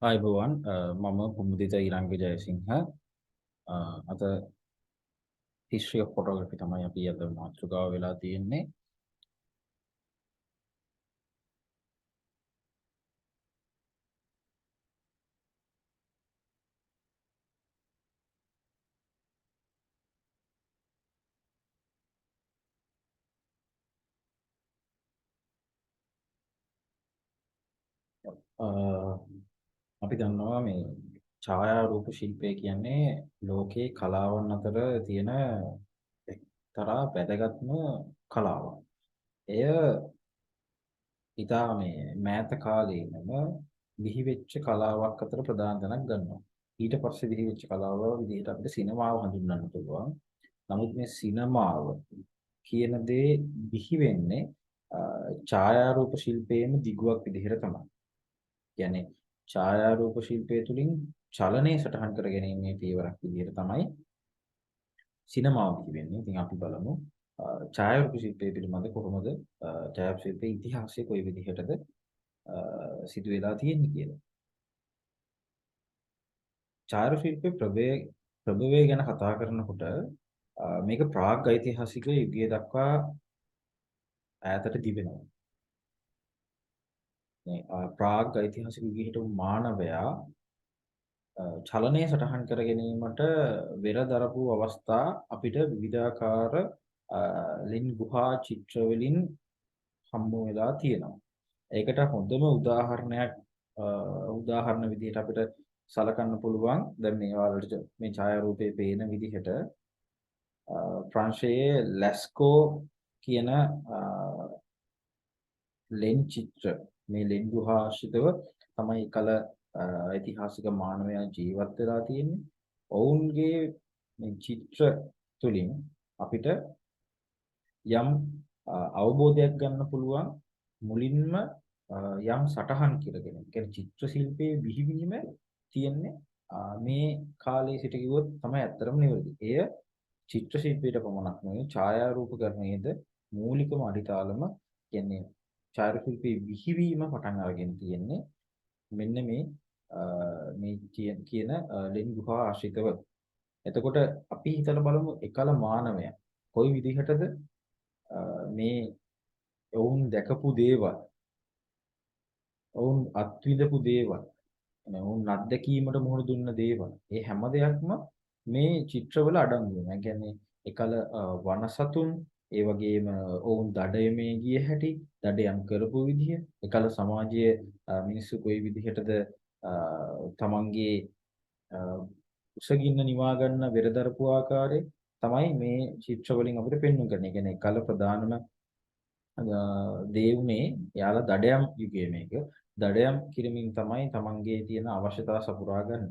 ආයුබෝවන් මම පුමුදිත ඊරංග ජයසිංහ අද history of photography තමයි අපි අද මාතෘකාව වෙලා තියෙන්නේ. අපි දන්නවා මේ ඡායාරූප ශිල්පය කියන්නේ ලෝකේ කලාවන් අතර තියෙන එක්තරා වැදගත්ම කලාවක්. එය ඉතා මේ මෑත කාලේනම බිහි වෙච්ච කලාවක් අතර ප්‍රධාන තැනක් ගන්නවා. ඊට පස්සේ බිහි වෙච්ච කලාව විදිහට අපිට සිනමාව හඳුන්වන්න පුළුවන්. නමුත් මේ සිනමාව කියන දේ බිහි වෙන්නේ ඡායාරූප ශිල්පයේම දිගුවක් විදිහට තමයි. කියන්නේ ඡායාරූප ශිල්පය තුළින් චලනයේ සටහන් කර ගැනීමේ පියවරක් විදිහට තමයි සිනමාව බිහි වෙන්නේ. ඉතින් අපි බලමු ඡායාරූප ශිල්පය පිළිබඳ කොහොමද ඡායාරූප ශිල්පයේ ඉතිහාසය කොයි විදිහටද සිදු වෙලා තියෙන්නේ කියලා. ඡායාරූප ශිල්පයේ ප්‍රභවය ගැන කතා කරනකොට මේක ප්‍රාග් ඓතිහාසික යුගය දක්වා ඈතට දිවෙනවා. මේ ප්‍රාග් ඓතිහාසික යුගයේ හිටපු මානවයා චලනයේ සටහන් කර ගැනීමට වෙර දරපු අවස්ථා අපිට විවිධාකාර ලින් ගුහා චිත්‍ර වලින් හම්බ වෙලා තියෙනවා. ඒකට හොඳම උදාහරණ විදිහට අපිට සලකන්න පුළුවන් දැන් මේ වලට මේ ඡායාරූපයේ පේන විදිහට ප්‍රංශයේ ලැස්කෝ කියන ලෙන් චිත්‍ර මේ ලෙන් ගුහා ආශ්‍රිතව තමයි කල ඓතිහාසික මානවයා ජීවත් වෙලා තියෙන්නේ. ඔවුන්ගේ මේ චිත්‍ර තුලින් අපිට යම් අවබෝධයක් ගන්න පුළුවන් මුලින්ම යම් සටහන් කරගෙන. ඒ කියන්නේ චිත්‍ර ශිල්පයේ බිහිවීම තියෙන්නේ මේ කාලයේ සිට කිව්වොත් තමයි ඇත්තටම නිවැරදි. එය චිත්‍ර ශිල්පයට පමණක් නෙවෙයි ඡායාරූපකරණයේද මූලිකම අඩිතාලම කියන්නේ ඡායාරූප ශිල්පයේ බිහිවීම පටන් අරගෙන තියෙන්නේ මෙන්න මේ කියන ලෙන් ගුහා ආශ්‍රිතව. එතකොට අපි හිතලා බලමු එකල මානවයා කොයි විදිහටද මේ ඔවුන් දැකපු දේවල් ඔවුන් අත්විඳපු දේවල් ඔවුන් අත්දැකීමට මුහුණ දුන්න දේවල් ඒ හැම දෙයක්ම මේ චිත්‍රවල අඩංගු වෙනවා. ඒ කියන්නේ එකල වනසතුන් ඒ වගේම ඔවුන් දඩයමේ ගිය හැටි, දඩයම් කරපු විදිය, එකල සමාජයේ මිනිස්සු කොයි විදිහටද තමන්ගේ උසගින්න නිවා ගන්න වෙරදරපු ආකාරය තමයි මේ චිත්‍ර වලින් අපිට පෙන්වන්න කරන්නේ. ඒ කියන්නේ එකල ප්‍රධානම දේවුනේ යාලා දඩයම් යුගයේ මේක. දඩයම් කිරීමෙන් තමයි තමන්ගේ තියෙන අවශ්‍යතා සපුරා ගන්න.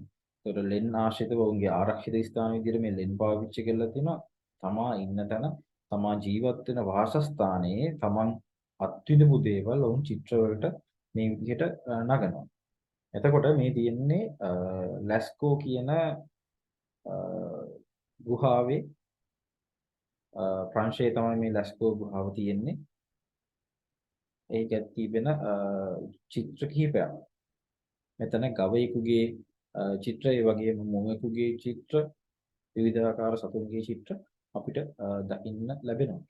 ඒතකොට ලෙන් ආශ්‍රිතව ඔවුන්ගේ ආරක්ෂිත ස්ථාන විදිහට මේ ලෙන් පාවිච්චි කරලා තිනවා. තමා ඉන්න තැන, තමා ජීවත් වෙන වාසස්ථානයේ තමන් අත්විඳපු දේවල් ඔවුන් චිත්‍ර වලට මේ විදිහට නගනවා. එතකොට මේ තියෙන්නේ ලැස්කෝ කියන ගුහාවේ ප්‍රංශයේ තමයි මේ ලැස්කෝ ගුහාව තියෙන්නේ. ඒක තිබෙන චිත්‍ර කිහිපයක්. මෙතන ගවයෙකුගේ චිත්‍ර, ඒ වගේම මොවෙකුගේ චිත්‍ර, විවිධාකාර සතුන්ගේ චිත්‍ර අපිට දකින්න ලැබෙනවා.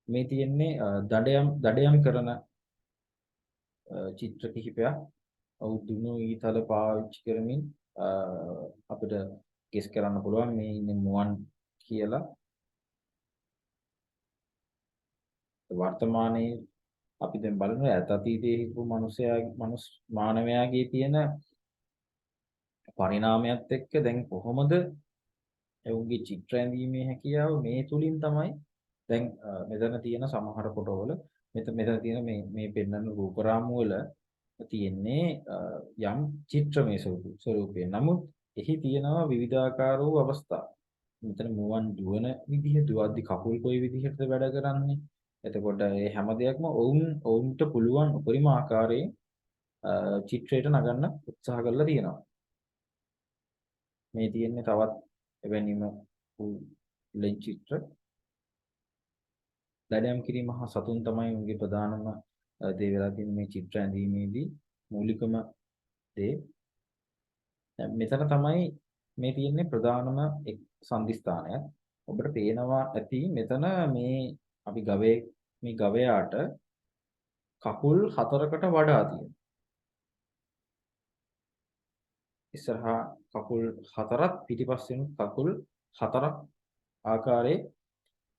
මේ තියෙන්නේ දඩයම් කරන චිත්‍ර කිහිපයක්. දුනු ඊතල පාවිච්චි කරමින් අපිට ගෙස් කරන්න පුළුවන් මේ ඉන්නේ මුවන් කියලා. වර්තමානයේ අපි දැන් බලනවා ඈත අතීතයේ හිටපු මානවයාගේ තියෙන පරිණාමයත් එක්ක දැන් කොහොමද ඔවුන්ගේ චිත්‍ර ඇඳීමේ හැකියාව මේ තුලින් තමයි දැන් මෙතන තියෙන සමහර ෆොටෝවල මෙතන තියෙන මේ පෙන්වන රූපරාමු වල තියෙන්නේ යම් චිත්‍රමය ස්වරූපය. නමුත් එහි තියෙනවා විවිධාකාර වූ අවස්ථා. මෙතන මුවන් දුවන විදිහ, දුවද්දි කකුල් කොයි විදිහටද වැඩ කරන්නේ. එතකොට මේ හැම දෙයක්ම ඔවුන්ට පුළුවන් උපරිම ආකාරයෙන් චිත්‍රයට නගන්න උත්සාහ කරලා තියෙනවා. මේ තියෙන්නේ තවත් එවැනිම ලෙන් චිත්‍ර. දඩයම් කිරීම හා සතුන් තමයි උන්ගේ ප්‍රධානම දේ වෙලා තියෙන මේ චිත්‍ර ඇඳීමේදී මූලිකම දේ. දැන් මෙතන තමයි මේ තියෙන්නේ ප්‍රධානම සංදිස්ථානය. ඔබට පේනවා ඇති මෙතන මේ අපි මේ ගවයාට කකුල් 4කට වඩා තියෙනවා. ඉස්සරහා කකුල් 4ක් පිටිපස්සෙන් කකුල් 4ක් ආකාරයේ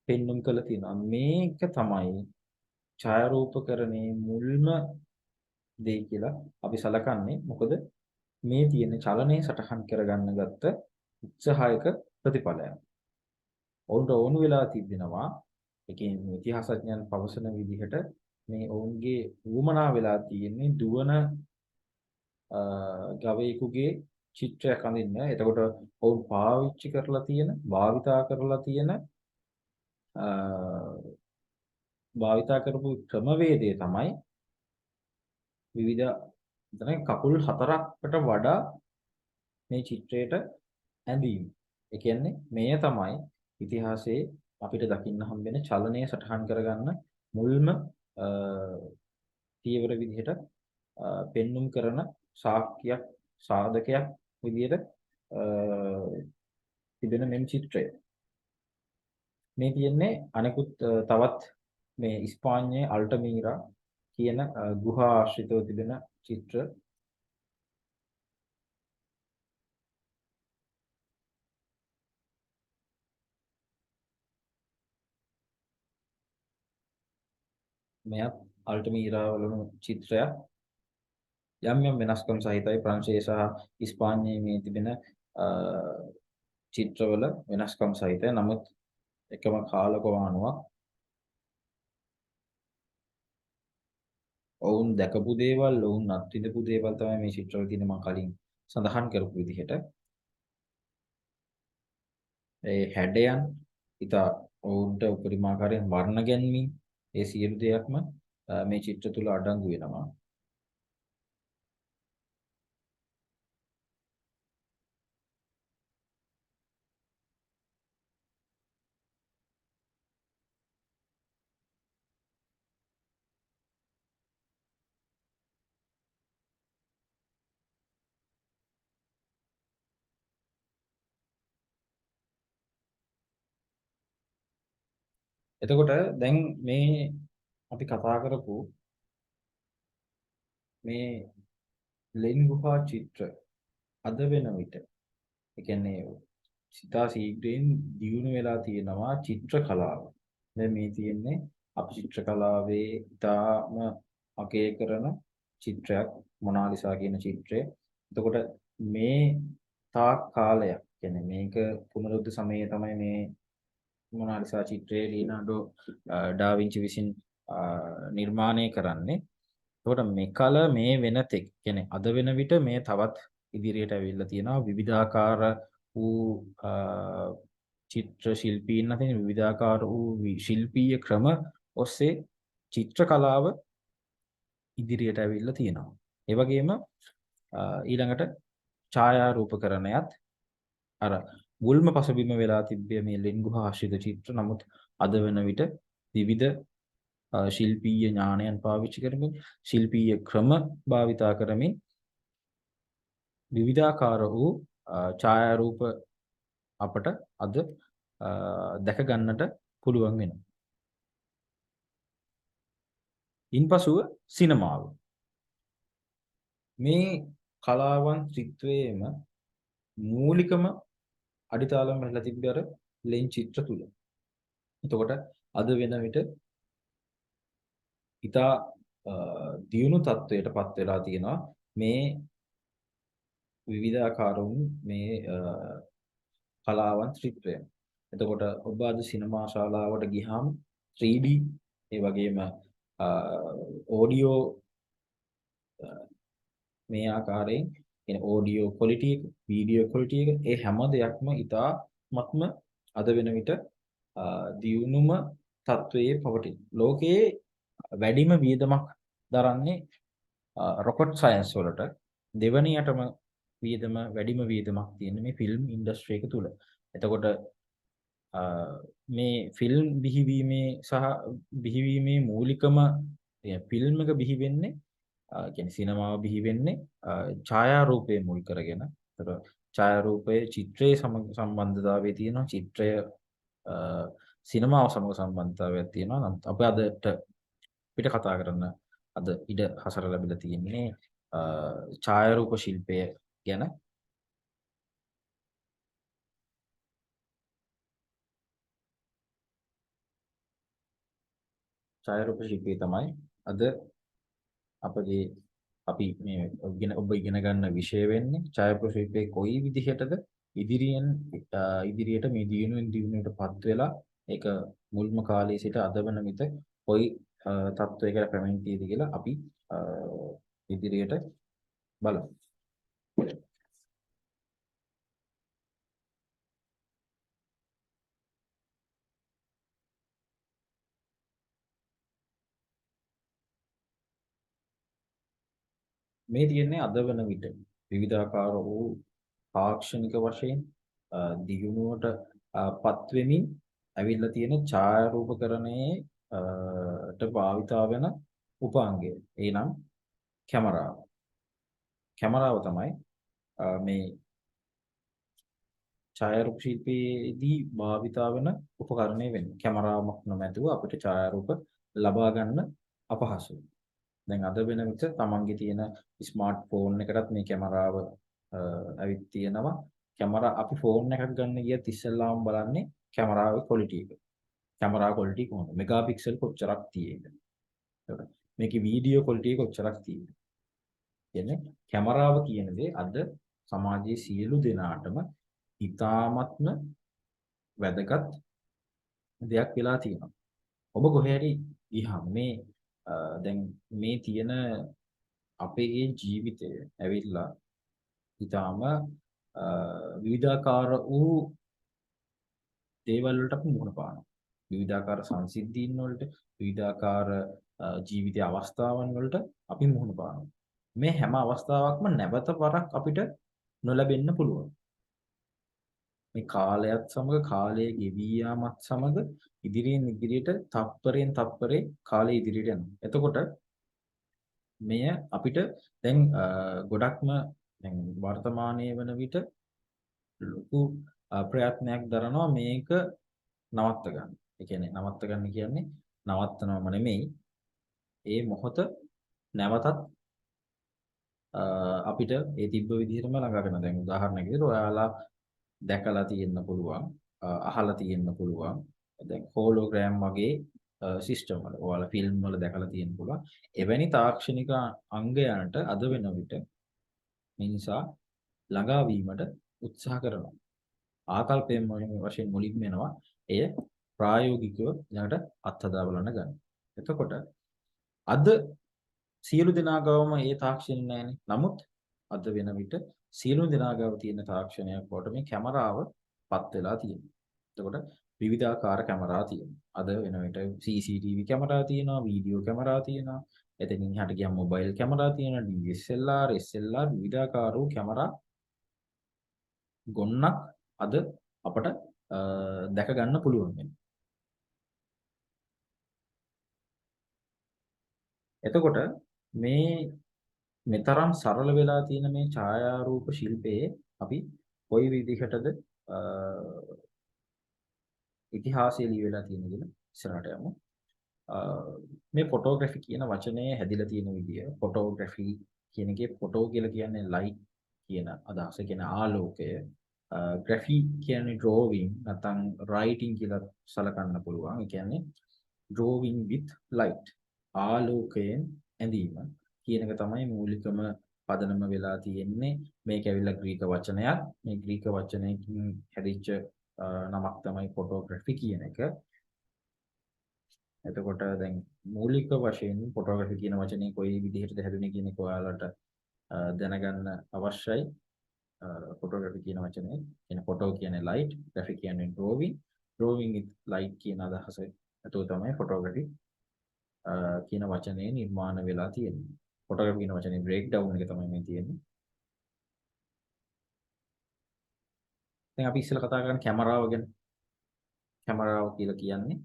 පෙන්눔 කළ තියෙනවා. මේක තමයි ඡායාරූපකරණයේ මුල්ම දේ කියලා අපි සලකන්නේ. මොකද මේ තියෙන චලනයේ සටහන් කරගන්න ගත්ත උත්සාහයක ප්‍රතිඵලයක්. ඔවුන්ට ඕන වෙලා තිබෙනවා. ඒ කියන්නේ ඉතිහාසඥයන් පවසන විදිහට මේ ඔවුන්ගේ ඌමනා වෙලා තියෙන්නේ දුවන ගවයෙකුගේ චිත්‍රයක් අඳින්න. එතකොට ඔවුන් පාවිච්චි කරලා තියෙන, භාවිතා කරලා තියෙන භාවිතා කරපු ක්‍රමවේදය තමයි විවිධ දැන් කකුල් 4කට වඩා මේ චිත්‍රයට ඇඳීම. ඒ කියන්නේ මෙය තමයි ඉතිහාසයේ අපිට දකින්න හම්බෙන චලනය සටහන් කරගන්න මුල්ම පියවර විදිහට පෙන්눔 කරන සාක්කියක් සාධකයක් විදිහට තිබෙන මෙම් චිත්‍රය. මේ තියෙන්නේ අනෙකුත් තවත් මේ ඉස්පාඤ්ඤයේ අල්ටමීරා කියන ගුහා ආශ්‍රිතව තිබෙන චිත්‍ර. මෙයත් අල්ටමීරා වලම චිත්‍රයක්. යම් යම් වෙනස්කම් සහිතයි ප්‍රංශයේ සහ ඉස්පාඤ්ඤයේ මේ තිබෙන චිත්‍රවල වෙනස්කම් සහිතයි. නමුත් එකම කාලකවානුවක්. ඔවුන් දැකපු දේවල්, ඔවුන් අත්විඳපු දේවල් තමයි මේ චිත්‍රවල තියෙන මම කලින් සඳහන් කරපු විදිහට. ඒ හැඩයන් ඉතා ඔවුන්ට උපරිමාකාරයෙන් වර්ණ ගැන්වීම ඒ සියලු දෙයක්ම මේ චිත්‍ර තුල අඩංගු වෙනවා. එතකොට දැන් මේ අපි කතා කරපු මේ ලෙන් ගුහා චිත්‍ර අද වෙන විට ඒ කියන්නේ සිතා ශීඝ්‍රයෙන් දියුණු වෙලා තියෙනවා චිත්‍ර කලාව. දැන් මේ තියෙන්නේ අපි චිත්‍ර කලාවේ ඉතාම අගය කරන චිත්‍රයක් මොනාලිසා කියන චිත්‍රය. එතකොට මේ තාක් කාලයක් කියන්නේ මේක පුනරුද්ධ සමයේ තමයි මේ මොනාලිසා චිත්‍රයේ ලියනාඩෝ ඩා වින්චි විසින් නිර්මාණය කරන්නේ. එතකොට මෙකල මේ වෙනතෙක් කියන්නේ අද වෙන විට මේ තවත් ඉදිරියට ඇවිල්ලා තියෙනවා විවිධාකාර වූ චිත්‍ර ශිල්පීන් අතරින් විවිධාකාර වූ ශිල්පීය ක්‍රම ඔස්සේ චිත්‍ර කලාව ඉදිරියට ඇවිල්ලා තියෙනවා. ඒ වගේම ඊළඟට ඡායාරූපකරණයත් අර මුල්ම පසුබිම වෙලා තිබ්බේ මේ ලෙන් ගුහා ආශ්‍රිත චිත්‍ර. නමුත් අද වෙන විට විවිධ ශිල්පීය ඥානයන් පාවිච්චි කරමින් ශිල්පීය ක්‍රම භාවිතා කරමින් විවිධාකාර වූ ඡායාරූප අපට අද දැක ගන්නට පුළුවන් වෙනවා. ඉන්පසුව සිනමාව. මේ කලාවන් ත්‍රිත්වයේම මූලිකම අඩිතාලම වෙලා තිබ්බේ අර ලෙන් චිත්‍ර තුල. එතකොට අද වෙන විට ඉතා දියුණු තත්වයටපත් වෙලා තියෙනවා මේ විවිධාකාර වූ මේ කලාවන් ත්‍රිත්වය. එතකොට ඔබ අද සිනමා ශාලාවට ගියාම 3D ඒ වගේම ඔඩියෝ මේ ආකාරයෙන් කියන ඔඩියෝ ක්වොලිටි එක, වීඩියෝ ක්වොලිටි එක ඒ හැම දෙයක්ම ඉතාමත්ම අද වෙන විට දියුණුම තත්වයේ පවතින. ලෝකයේ වැඩිම වියදමක් දරන්නේ රොකට් සයන්ස් වලට දෙවැනියටම වැඩිම වියදමක් තියෙන මේ ෆිල්ම් ඉන්ඩස්ට්‍රි එක තුල. එතකොට මේ ෆිල්ම් බිහිවීමේ සහ බිහිවීමේ මූලිකම ෆිල්ම් එක බිහි වෙන්නේ කියන්නේ සිනමාව බිහි වෙන්නේ ඡායාරූපයේ මුල් කරගෙන. ඒතර ඡායාරූපයේ චිත්‍රයේ සම්බන්ධතාවයේ තියෙනවා. චිත්‍රය අ, සිනමාව සමග සම්බන්ධතාවයක් තියෙනවා. නමුත් අපි අදට පිට කතා කරන අද ඉඩ හසර ලැබිලා තියෙන්නේ අ, ඡායාරූප ශිල්පය ගැන. ඡායාරූප ශිල්පය තමයි අද අපගේ ඔබ ඉගෙන ගන්න විෂය වෙන්නේ. ඡායාරූප ශිල්පයේ කොයි විදිහටද ඉදිරියෙන් ඉදිරියට මේ දියුණුවටපත් වෙලා ඒක මුල්ම කාලයේ සිට අද වන විට කොයි තත්වයකට පැමිණ තියෙද කියලා අපි අ, ඉදිරියට බලමු. මේ තියෙන්නේ අද වන විට විවිධාකාර වූ තාක්ෂණික වශයෙන් දියුණුවට පත් වෙමින් ඇවිල්ලා තියෙන ඡායාරූපකරණයේ ට භාවිතා වෙන උපාංගය. එනම් කැමරාව. කැමරාව තමයි මේ ඡායාරූප ශිල්පයේදී භාවිතා වෙන උපකරණය වෙන්නේ. කැමරාවක් නොමැතුව අපිට ඡායාරූප ලබා ගන්න අපහසුයි. දැන් අද වෙන විට තමන්ගේ තියෙන ස්මාර්ට් ෆෝන් එකටත් මේ කැමරාව ඇවිත් තියෙනවා. කැමරා අපි ෆෝන් එකක් ගන්න ගියත් ඉස්සෙල්ලාම බලන්නේ කැමරාවේ ක්වොලිටි එක. කැමරා ක්වොලිටි කොහොමද? මෙගාපික්සල් කොච්චරක් තියෙද? එතකොට මේකේ වීඩියෝ ක්වොලිටි කොච්චරක් තියෙද? කියන්නේ කැමරාව කියන දේ අද සමාජයේ සියලු දෙනාටම ඉතාමත්ම වැදගත් දෙයක් වෙලා තියෙනවා. ඔබ කොහේ හරි ගියහම දැන් මේ තියෙන අපේ ජීවිතය ඇවිල්ලා ඊටාම විවිධාකාර වූ දේවල් වලට අපි මුහුණ පානවා. විවිධාකාර සංසිද්ධීන් වලට, විවිධාකාර ජීවිත අවස්ථාවන් වලට අපි මුහුණ පානවා. මේ හැම අවස්ථාවකම නැවත වරක් අපිට නොලැබෙන්න පුළුවන්. මේ කාලයත් සමග කාලයේ ගෙවී යාමත් සමග ඉදිරියෙන් ඉදිරියට තප්පරෙන් තප්පරේ කාලය ඉදිරියට යනවා. එතකොට මෙය අපිට දැන් ගොඩක්ම දැන් වර්තමානයේ වන විට ලොකු ප්‍රයත්නයක් දරනවා මේක නවත්ත ගන්න. ඒ කියන්නේ නවත්ත ගන්න කියන්නේ නවත්තනවම නෙමෙයි. ඒ මොහොත නැවතත් අපිට ඒ තිබ්බ විදිහටම ළඟා කරන. දැන් උදාහරණයක් විදිහට ඔයාලා දැකලා තියෙන්න පුළුවන්, අහලා තියෙන්න පුළුවන්. දැන් හෝලෝග්‍රෑම් වගේ සිස්ටම් වල ඔයාලා ෆිල්ම් වල දැකලා තියෙන්න පුළුවන්. එවැනි තාක්ෂණික අංගයන්ට අද වෙන විට මිනිසා ළඟා වීමට උත්සාහ කරනවා. ආකල්පයෙන් වශයෙන් මුලින්ම එනවා එය ප්‍රායෝගිකව ඊළඟට අත්හදා බලන්න ගන්න. එතකොට අද සියලු දෙනා ගාවම ඒ තාක්ෂණ නැහැනේ. නමුත් අද වෙන විට සියලු දෙනා ගාව තියෙන තාක්ෂණයක් කොට මේ කැමරාව පත් වෙලා තියෙනවා. එතකොට විවිධාකාර කැමරා තියෙනවා. අද වෙන විට CCTV කැමරා තියෙනවා, වීඩියෝ කැමරා තියෙනවා. එතනින් එහාට ගියාම මොබයිල් කැමරා තියෙනවා, DSLR, SLR විවිධාකාර වූ කැමරා ගොන්නක් අද අපට දැක ගන්න පුළුවන් වෙනවා. එතකොට මේ මෙතරම් සරල වෙලා තියෙන මේ ඡායාරූප ශිල්පයේ අපි කොයි විදිහටද ඉතිහාසය ලියවිලා තියෙන කියලා ඉස්සරහට යමු. අ, මේ ෆොටෝග්‍රැෆි කියන වචනේ හැදිලා තියෙන විදිය ෆොටෝග්‍රැෆි කියන එකේ ෆොටෝ කියලා කියන්නේ ලයිට් කියන අදහස කියන ආලෝකය. ග්‍රැෆි කියන්නේ ඩ්‍රෝවිං නැත්නම් රයිටිං කියලා සලකන්න පුළුවන්. ඒ කියන්නේ drawing with light ආලෝකයෙන් ඇඳීම කියන එක තමයි මූලිකම පදනම වෙලා තියෙන්නේ. මේක ඇවිල්ලා ග්‍රීක වචනයක්. මේ ග්‍රීක වචනයකින් හැදිච්ච නමක් තමයි ෆොටෝග්‍රැෆි කියන එක. එතකොට දැන් මූලික වශයෙන් ෆොටෝග්‍රැෆි කියන වචනේ කොයි විදිහටද හැදුනේ කියන එක ඔයාලට දැනගන්න අවශ්‍යයි. ෆොටෝග්‍රැෆි කියන වචනේ කියන්නේ ෆොටෝ කියන්නේ ලයිට්, ග්‍රැෆි කියන්නේ drawing with light කියන අදහස. ඒක තමයි ෆොටෝග්‍රැෆි කියන වචනේ නිර්මාණය වෙලා තියෙන්නේ. ෆොටෝග්‍රැෆි කියන වචනේ බ්‍රේක් ඩවුන් එක තමයි මේ තියෙන්නේ. දැන් අපි ඉස්සෙල්ලා කතා කරන්නේ කැමරාව ගැන. කැමරාව කියලා කියන්නේ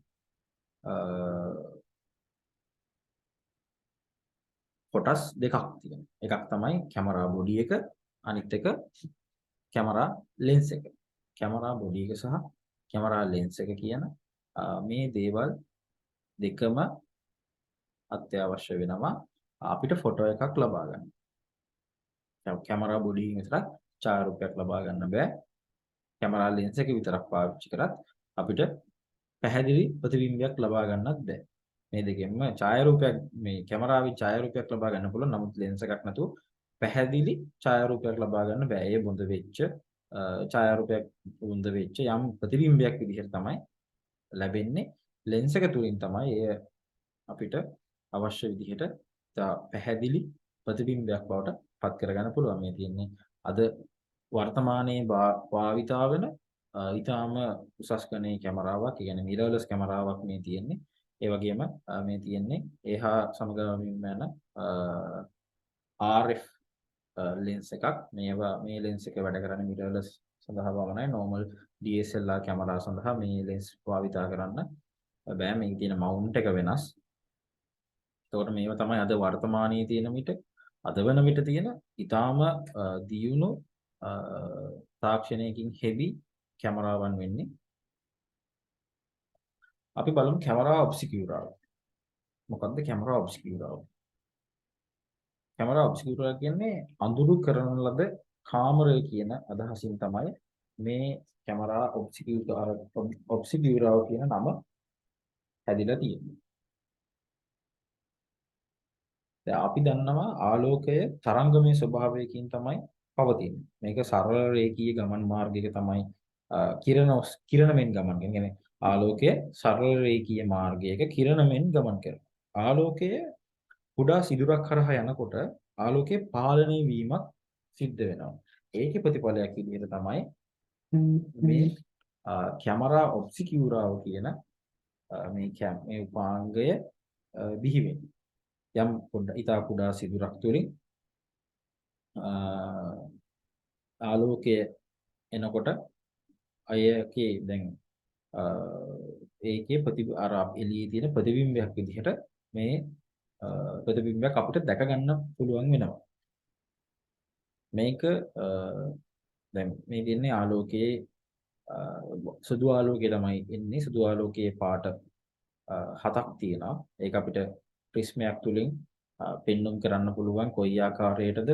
කොටස් දෙකක් තියෙනවා. එකක් තමයි කැමරා බොඩි එක, අනිත් එක කැමරා ලෙන්ස් එක. කැමරා බොඩි එක සහ කැමරා ලෙන්ස් එක කියන මේ දේවල් දෙකම අත්‍යවශ්‍ය වෙනවා අපිට ෆොටෝ එකක් ලබා ගන්න. කැමරා බොඩි එකෙන් විතරක් ඡායාරූපයක් ලබා ගන්න බෑ. කැමරා ලෙන්ස් එක විතරක් පාවිච්චි කරත් අපිට පැහැදිලි ප්‍රතිබිම්බයක් ලබා ගන්නත් බෑ. මේ දෙකෙන්ම ඡායාරූපයක් මේ කැමරාවෙන් ඡායාරූපයක් ලබා ගන්න පුළුවන්. නමුත් ලෙන්ස් එකක් නැතුව පැහැදිලි ඡායාරූපයක් ලබා ගන්න බෑ. ඒ බොඳ වෙච්ච ඡායාරූපයක් බොඳ වෙච්ච යම් ප්‍රතිබිම්බයක් විදිහට තමයි ලැබෙන්නේ. ලෙන්ස් එක තුලින් තමයි එය අපිට අවශ්‍ය විදිහට පැහැදිලි ප්‍රතිබිම්බයක් බවට පත් කරගන්න පුළුවන්. මේ තියෙන්නේ අද වර්තමානයේ භාවිතා වෙන ඊටාම උසස් ගණයේ කැමරාවක්, ඒ කියන්නේ මිරර්ලස් කැමරාවක් මේ තියෙන්නේ. ඒ වගේම මේ තියෙන්නේ ඒහා සමගාමීව යන RF ලෙන්ස් එකක්. මේ ලෙන්ස් එක වැඩ කරන්නේ මිරර්ලස් සඳහා පමණයි. normal DSLR කැමරා සඳහා මේ ලෙන්ස් භාවිතා කරන්න බෑ. මේකේ තියෙන මවුන්ට් එක වෙනස්. එතකොට මේව තමයි අද වර්තමානයේ තියෙන අද වෙන විට තියෙන ඊටාම දියුණු තාක්ෂණයකින් හෙබි කැමරාවන් වෙන්නේ. අපි බලමු කැමරා ඔබ්ස්කියුරාව. මොකක්ද කැමරා ඔබ්ස්කියුරාව? කැමරා ඔබ්ස්කියුරා කියන්නේ අඳුරු කරන ලද කාමරය කියන අදහසින් තමයි මේ කැමරා ඔබ්ස්කියුරාව කියන නම හැදිලා තියෙන්නේ. දැන් අපි දන්නවා ආලෝකය තරංගමය ස්වභාවයකින් තමයි පවතින්නේ. මේක සරල රේඛීය ගමන් මාර්ගයක තමයි කිරණමෙන් ගමන් කරන්නේ. කියන්නේ ආලෝකය සරල රේඛීය මාර්ගයක කිරණමෙන් ගමන් කරනවා. ආලෝකය කුඩා සිදුරක් හරහා යනකොට ආලෝකයේ පාලනය වීමක් සිද්ධ වෙනවා. ඒකේ ප්‍රතිඵලයක් විදිහට තමයි මේ කැමරා ඔබ්ස්කියුරාව කියන මේ උපාංගය බිහි වෙන්නේ. යම් ඉතා කුඩා සිදුරක් තුළින් ආලෝකය එනකොට අයකේ දැන් ඒකේ අර එළියේ තියෙන ප්‍රතිබිම්බයක් විදිහට මේ ප්‍රතිබිම්බයක් අපිට දැක ගන්න පුළුවන් වෙනවා. මේක දැන් මේ දෙන්නේ ආලෝකයේ සුදු ආලෝකය තමයි එන්නේ. සුදු ආලෝකයේ පාට හතක් තියෙනවා. ඒක අපිට ප්‍රිස්මයක් තුලින් පෙන්눔 කරන්න පුළුවන් කොයි ආකාරයකටද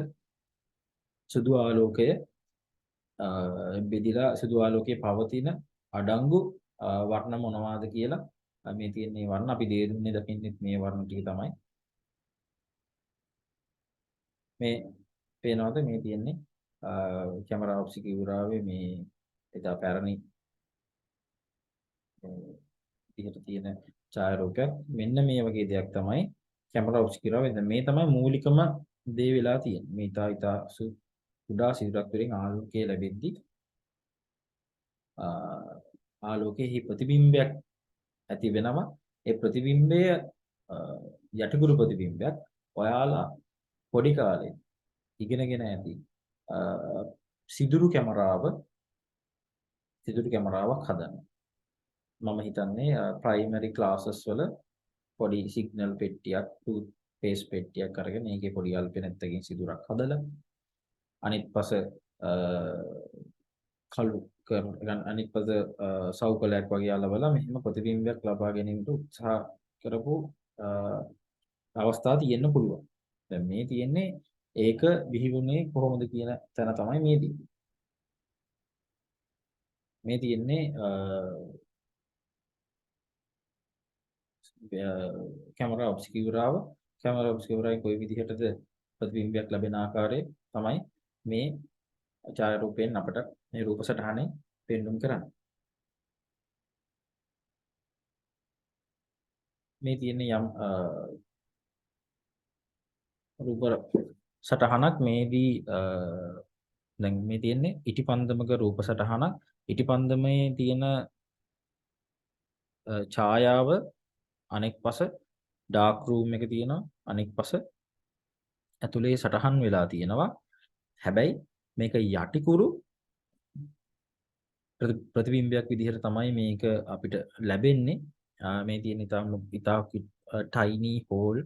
සුදු ආලෝකය බෙදිලා සුදු ආලෝකයේ පවතින අඩංගු වර්ණ මොනවාද කියලා මේ තියෙන මේ වර්ණ අපි දෙන්නේ දකින්නේ මේ වර්ණ ටික තමයි. මේ පේනවද මේ තියෙන්නේ කැමරා ඔබ්ස්කියුරාවේ මේ එදා පැරණි විදිහට තියෙන ඡායාරූපයක්. මෙන්න මේ වගේ දෙයක් තමයි කැමරා ඔබ්ස්කියුරාව. මේ තමයි මූලිකම දේ වෙලා තියෙන්නේ. මේ ඉතා කුඩා සිදුරක් වලින් ආලෝකය ලැබෙද්දී ආලෝකයේ ප්‍රතිබිම්බයක් ඇති වෙනවා. ඒ ප්‍රතිබිම්බය යටිකුරු ප්‍රතිබිම්බයක්. ඔයාලා පොඩි කාලේ ඉගෙනගෙන ඇති සිදුරු කැමරාවක් හදන්න. මම හිතන්නේ ප්‍රයිමරි ක්ලාසස් වල පොඩි සිග්නල් පෙට්ටියක්, ටූත් පේස්ට් පෙට්ටියක් අරගෙන ඒකේ පොඩි අල්පෙනෙත්තකින් සිදුරක් හදලා අනිත් පස කළු කරගන්න අනිත් පස සවුකලයක් වගේ අලවලා මෙහෙම ප්‍රතිබිම්බයක් ලබා ගැනීමට උත්සාහ කරපු අවස්ථා තියෙන්න පුළුවන්. දැන් මේ තියෙන්නේ ඒක බිහිවුනේ කොහොමද කියන තැන තමයි මේ තියෙන්නේ කැමරා ඔබ්ස්කියුරාවෙන් කොයි විදිහටද ප්‍රතිබිම්බයක් ලැබෙන ආකාරය තමයි මේ ඡායාරූපයෙන් අපට මේ රූප සටහනේ පෙන්වන්න කරන්නේ. මේ තියෙන්නේ යම් රූප සටහනක් මේදී දැන් මේ තියෙන්නේ ඉටිපන්දමක රූප සටහනක්. ඉටිපන්දමේ තියෙන ඡායාව අනෙක් පස ඩාර්ක් රූම් එක තියෙනවා. අනෙක් පස ඇතුලේ සටහන් වෙලා තියෙනවා. හැබැයි මේක යටිකුරු ප්‍රතිබිම්බයක් විදිහට තමයි මේක අපිට ලැබෙන්නේ. මේ තියෙන ඉතා ටයිනි හෝල්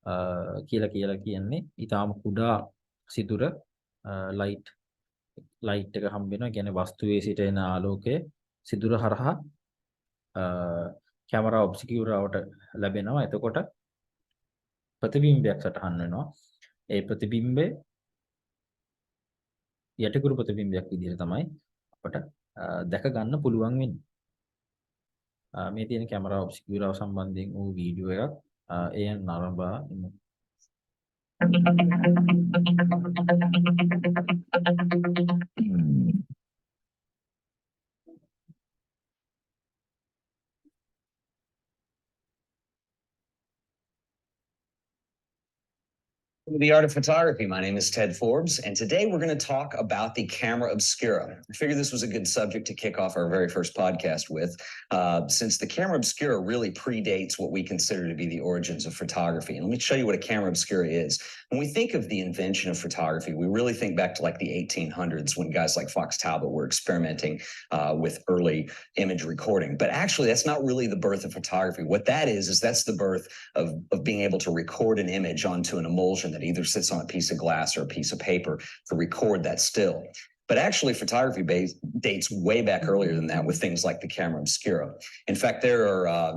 කියලා කියන්නේ ඊටාම කුඩා සිදුර ලයිට් එක හම්බ වෙනවා. කියන්නේ වස්තුවේ සිට එන ආලෝකය සිදුර හරහා කැමරා ඔබ්ස්කියුරාවට ලැබෙනවා. එතකොට ප්‍රතිබිම්බයක් සටහන් වෙනවා. ඒ ප්‍රතිබිම්බය යටිකුරු ප්‍රතිබිම්බයක් විදිහට තමයි අපට දැක ගන්න පුළුවන් වෙන්නේ. මේ තියෙන කැමරා ඔබ්ස්කියුරාව සම්බන්ධයෙන් වූ වීඩියෝ එකක් එය නරඹා ඉමු. The Art of Photography. My name is Ted Forbes, and today we're going to talk about the camera obscura. I figured this was a good subject to kick off our very first podcast with, since the camera obscura really predates what we consider to be the origins of photography. And let me show you what a camera obscura is. When we think of the invention of photography, we really think back to like the 1800s when guys like Fox Talbot were experimenting with early image recording. But actually, that's not really the birth of photography. What that is that's the birth of being able to record an image onto an emulsion that either sits on a piece of glass or a piece of paper to record that still. But actually, photography dates way back earlier than that with things like the camera obscura. In fact, there are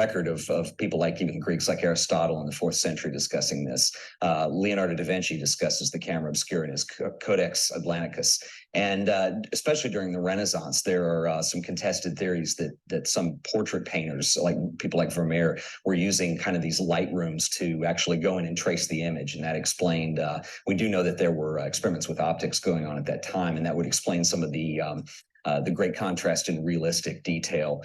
record of people like even Greeks like Aristotle in the 4th century discussing this. Leonardo da Vinci discusses the camera obscura in his Codex Atlanticus. And especially during the Renaissance, there are some contested theories that some portrait painters, like people like Vermeer, were using kind of these light rooms to actually go in and trace the image. And that explained, we do know that there were experiments with optics going on at that time, and that would explain some of the great contrast and realistic detail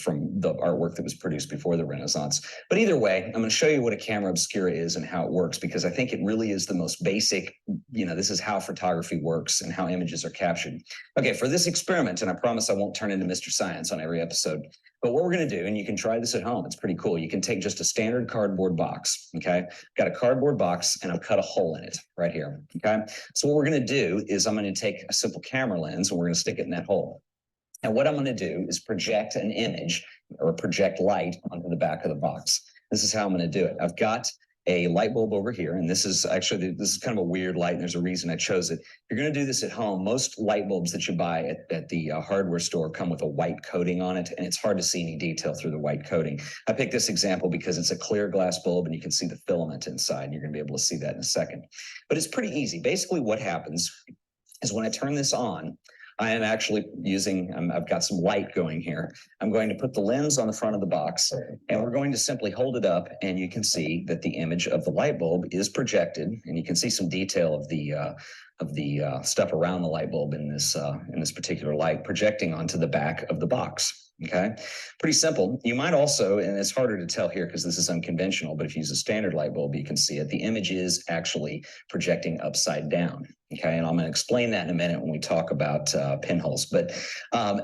from the artwork that was produced before the Renaissance. But either way, I'm going to show you what a camera obscura is and how it works, because I think it really is the most basic, this is how photography works and how images are captured. Okay, for this experiment, and I promise I won't turn into Mr. Science on every episode, but what we're going to do, and you can try this at home, it's pretty cool. You can take just a standard cardboard box, okay? Got a cardboard box, and I've cut a hole in it right here, okay? So what we're going to do is I'm going to take a simple camera lens, and we're going to stick it in that hole. And what I'm going to do is project an image or project light onto the back of the box. This is how I'm going to do it. I've got a light bulb over here, and this is kind of a weird light, and there's a reason I chose it. If you're going to do this at home, most light bulbs that you buy at the hardware store come with a white coating on it, and it's hard to see any detail through the white coating. I picked this example because it's a clear glass bulb, and you can see the filament inside, and you're going to be able to see that in a second. But it's pretty easy. Basically, what happens is when I turn this on, I am actually I've got some light going here. I'm going to put the lens on the front of the box, and we're going to simply hold it up, and you can see that the image of the light bulb is projected, and you can see some detail of the stuff around the light bulb in this particular light projecting onto the back of the box. Okay, pretty simple. You might also, and it's harder to tell here because this is unconventional, but if you use a standard light bulb, you can see it. The image is actually projecting upside down. Okay, and I'm going to explain that in a minute when we talk about pinholes. But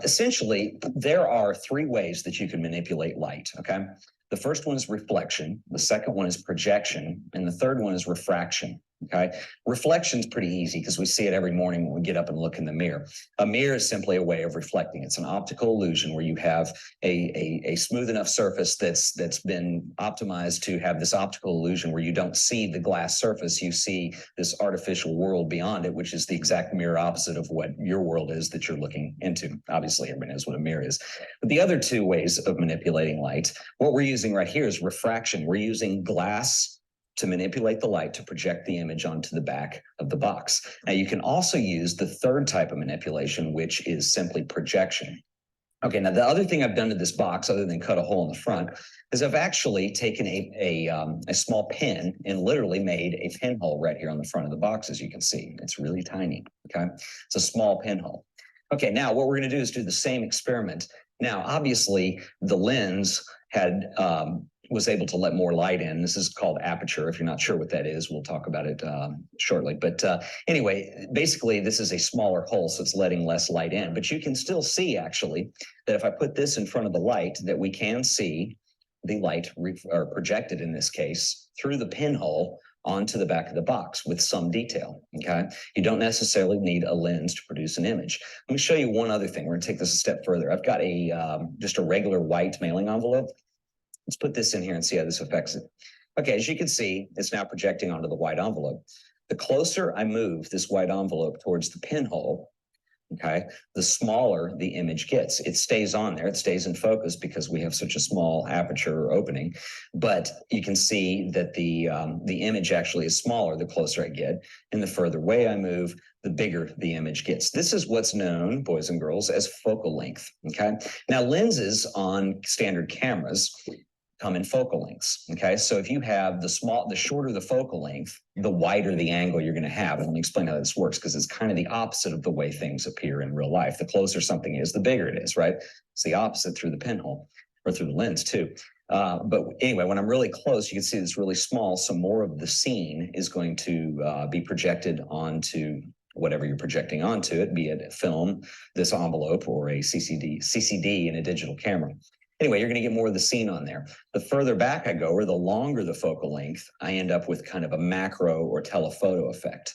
essentially, there are 3 ways that you can manipulate light. Okay, the first one is reflection, the second one is projection, and the third one is refraction. Okay, reflection is pretty easy because we see it every morning when we get up and look in the mirror. A mirror is simply a way of reflecting. It's an optical illusion where you have a smooth enough surface that's been optimized to have this optical illusion where you don't see the glass surface. You see this artificial world beyond it, which is the exact mirror opposite of what your world is that you're looking into. Obviously, everybody knows what a mirror is. But the other 2 ways of manipulating light, what we're using right here is refraction. We're using glass to manipulate the light to project the image onto the back of the box. Now, you can also use the third type of manipulation, which is simply projection. Okay, now the other thing I've done to this box, other than cut a hole in the front, is I've actually taken a small pin and literally made a pinhole right here on the front of the box, as you can see. It's really tiny, okay? It's a small pinhole. Okay, now what we're going to do is do the same experiment. Now, obviously, the lens was able to let more light in. This is called aperture. If you're not sure what that is, we'll talk about it shortly. But anyway, basically, this is a smaller hole, so it's letting less light in. But you can still see, actually, that if I put this in front of the light, that we can see the light projected, in this case, through the pinhole onto the back of the box with some detail, okay? You don't necessarily need a lens to produce an image. Let me show you one other thing. We're going to take this a step further. I've got just a regular white mailing envelope. Let's put this in here and see how this affects it. Okay, as you can see, it's now projecting onto the white envelope. The closer I move this white envelope towards the pinhole, okay, the smaller the image gets. It stays on there, it stays in focus because we have such a small aperture or opening, but you can see that the image actually is smaller the closer I get, and the further away I move, the bigger the image gets. This is what's known, boys and girls, as focal length, okay? Now, lenses on standard cameras come in focal lengths. Okay, so if you have the shorter the focal length, the wider the angle you're going to have. And let me explain how this works because it's kind of the opposite of the way things appear in real life. The closer something is, the bigger it is, right? It's the opposite through the pinhole or through the lens too. But anyway, when I'm really close, you can see it's really small. So more of the scene is going to be projected onto whatever you're projecting onto it, be it a film, this envelope, or a CCD in a digital camera. Anyway, you're going to get more of the scene on there. The further back I go, or the longer the focal length, I end up with kind of a macro or telephoto effect.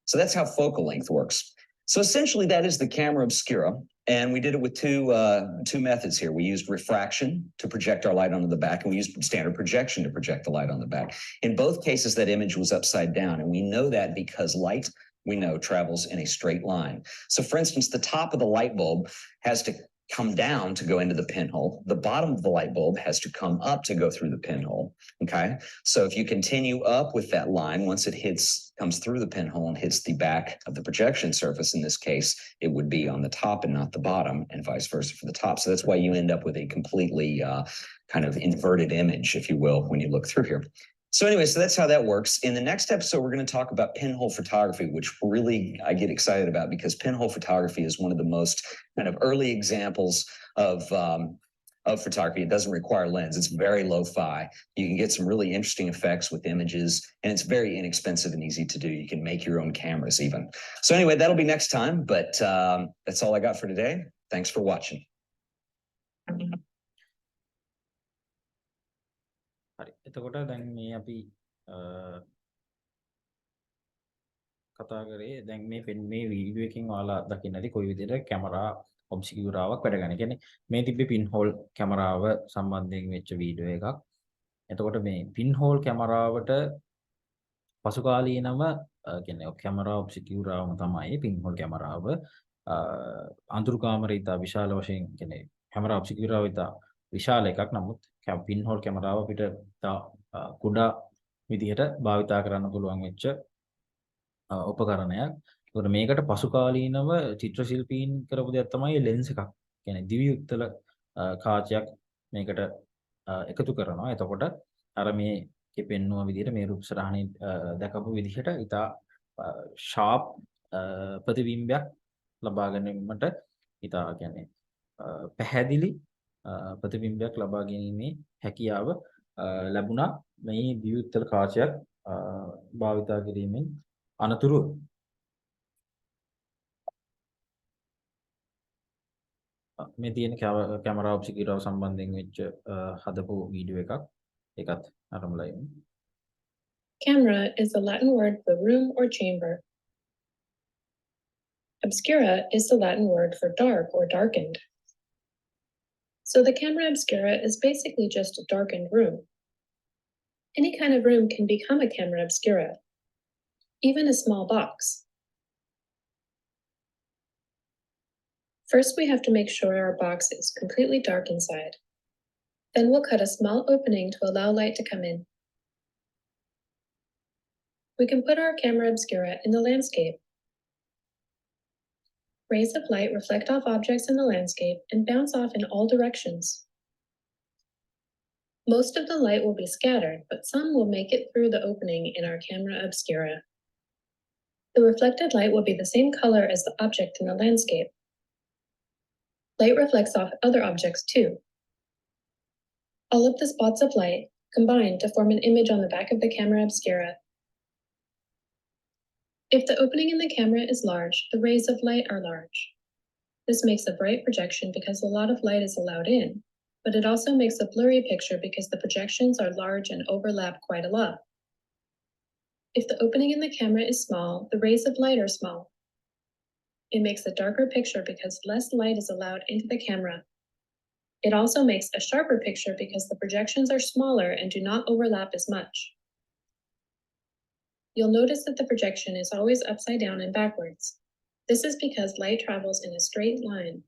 So that's how focal length works. So essentially, that is the camera obscura. And we did it with two methods here. We used refraction to project our light onto the back, and we used standard projection to project the light on the back. In both cases, that image was upside down. And we know that because light, we know, travels in a straight line. So for instance, the top of the light bulb has to come down to go into the pinhole. The bottom of the light bulb has to come up to go through the pinhole, okay? So if you continue up with that line, once it comes through the pinhole and hits the back of the projection surface, in this case, it would be on the top and not the bottom, and vice versa for the top. So that's why you end up with a completely kind of inverted image, if you will, when you look through here. So anyway, so that's how that works. In the next episode, we're going to talk about pinhole photography, which really I get excited about because pinhole photography is one of the most kind of early examples of photography. It doesn't require lens. It's very lo-fi. You can get some really interesting effects with images, and it's very inexpensive and easy to do. You can make your own cameras even. So anyway, that'll be next time, but that's all I got for today. Thanks for watching. හරි. එතකොට දැන් මේ අපි කතා කරේ දැන් මේ video එකකින් ඔයාලා දකින්න ඇති කොයි විදිහට කැමරා ඔබ්ස්කියුරාවක් වැඩ ගන්න. කියන්නේ මේ තිබ්බේ පින්හෝල් කැමරාව සම්බන්ධයෙන් වෙච්ච වීඩියෝ එකක්. එතකොට මේ පින්හෝල් කැමරාවට පසුකාලීනව කියන්නේ කැමරා ඔබ්ස්කියුරාවම තමයි පින්හෝල් කැමරාව අඳුරු කාමරය ඉතා විශාල වශයෙන් කියන්නේ කැමරා ඔබ්ස්කියුරාව ඉතා විශාල එකක්. නමුත් පින්හෝල් කැමරාව අපිට කුඩා විදිහට භාවිතා කරන්න පුළුවන් වෙච්ච උපකරණයක්. ඒකට මේකට පසුකාලීනව චිත්‍ර ශිල්පීන් කරපු දෙයක් තමයි ලෙන්ස් එකක්. කියන්නේ දිවි උත්තල කාචයක් මේකට එකතු කරනවා. එතකොට අර මේකේ පෙන්වන විදිහට මේ රූප සරහණේ දැකපු විදිහට ඉතා ෂාප් ප්‍රතිබිම්බයක් ලබා ගැනීමට ඉතා කියන්නේ පැහැදිලි ප්‍රතිබිම්බයක් ලබා ගැනීමේ හැකියාව ලැබුණා මේ දිවි උත්තල කාචයක් භාවිතා කිරීමෙන් අනතුරු මේ තියෙන කැමරා ඔබ්ස්කියුරාව සම්බන්ධයෙන් වෙච්ච හදපු වීඩියෝ එකක් ඒකත් අරමුලා ඉන්න. Camera is the Latin word for room or chamber. Obscura is the Latin word for dark or darkened. So the camera obscura is basically just a darkened room. Any kind of room can become a camera obscura, even a small box. First, we have to make sure our box is completely dark inside. Then we'll cut a small opening to allow light to come in. We can put our camera obscura in the landscape. Rays of light reflect off objects in the landscape and bounce off in all directions. Most of the light will be scattered, but some will make it through the opening in our camera obscura. The reflected light will be the same color as the object in the landscape. Light reflects off other objects too. All of the spots of light combine to form an image on the back of the camera obscura. If the opening in the camera is large, the rays of light are large. This makes a bright projection because a lot of light is allowed in, but it also makes a blurry picture because the projections are large and overlap quite a lot. If the opening in the camera is small, the rays of light are small. It makes a darker picture because less light is allowed into the camera. It also makes a sharper picture because the projections are smaller and do not overlap as much. You'll notice that the projection is always upside down and backwards. This is because light travels in a straight line.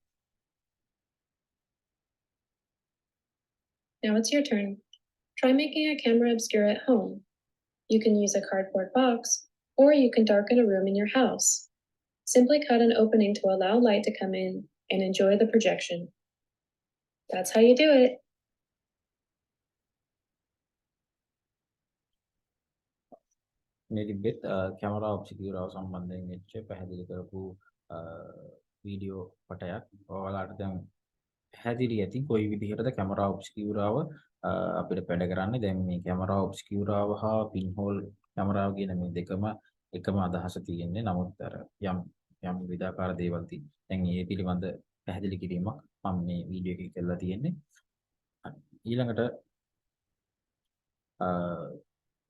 Now it's your turn. Try making a camera obscura at home. You can use a cardboard box, or you can darken a room in your house. Simply cut an opening to allow light to come in and enjoy the projection. That's how you do it. මේ Tibet camera objective සම්බන්ධයෙන් වෙච්ච පැහැදිලි කරපු video පටයක් ඔයාලට දැන් පැහැදිලි ඇති කොයි විදිහටද කැමරා ඔබ්ජෙක්ටිව් අපිට වැඩ කරන්නේ. දැන් මේ කැමරා ඔබ්ජෙක්ටිව් හා පින් හෝල් කැමරාව කියන මේ දෙකම එකම අදහස තියෙන්නේ. නමුත් අර යම් විවිධාකාර දේවල් තියෙනවා. දැන් මේ පිළිබඳ පැහැදිලි කිරීමක් මම මේ වීඩියෝ එකේ කරලා තියෙන්නේ. ඊළඟට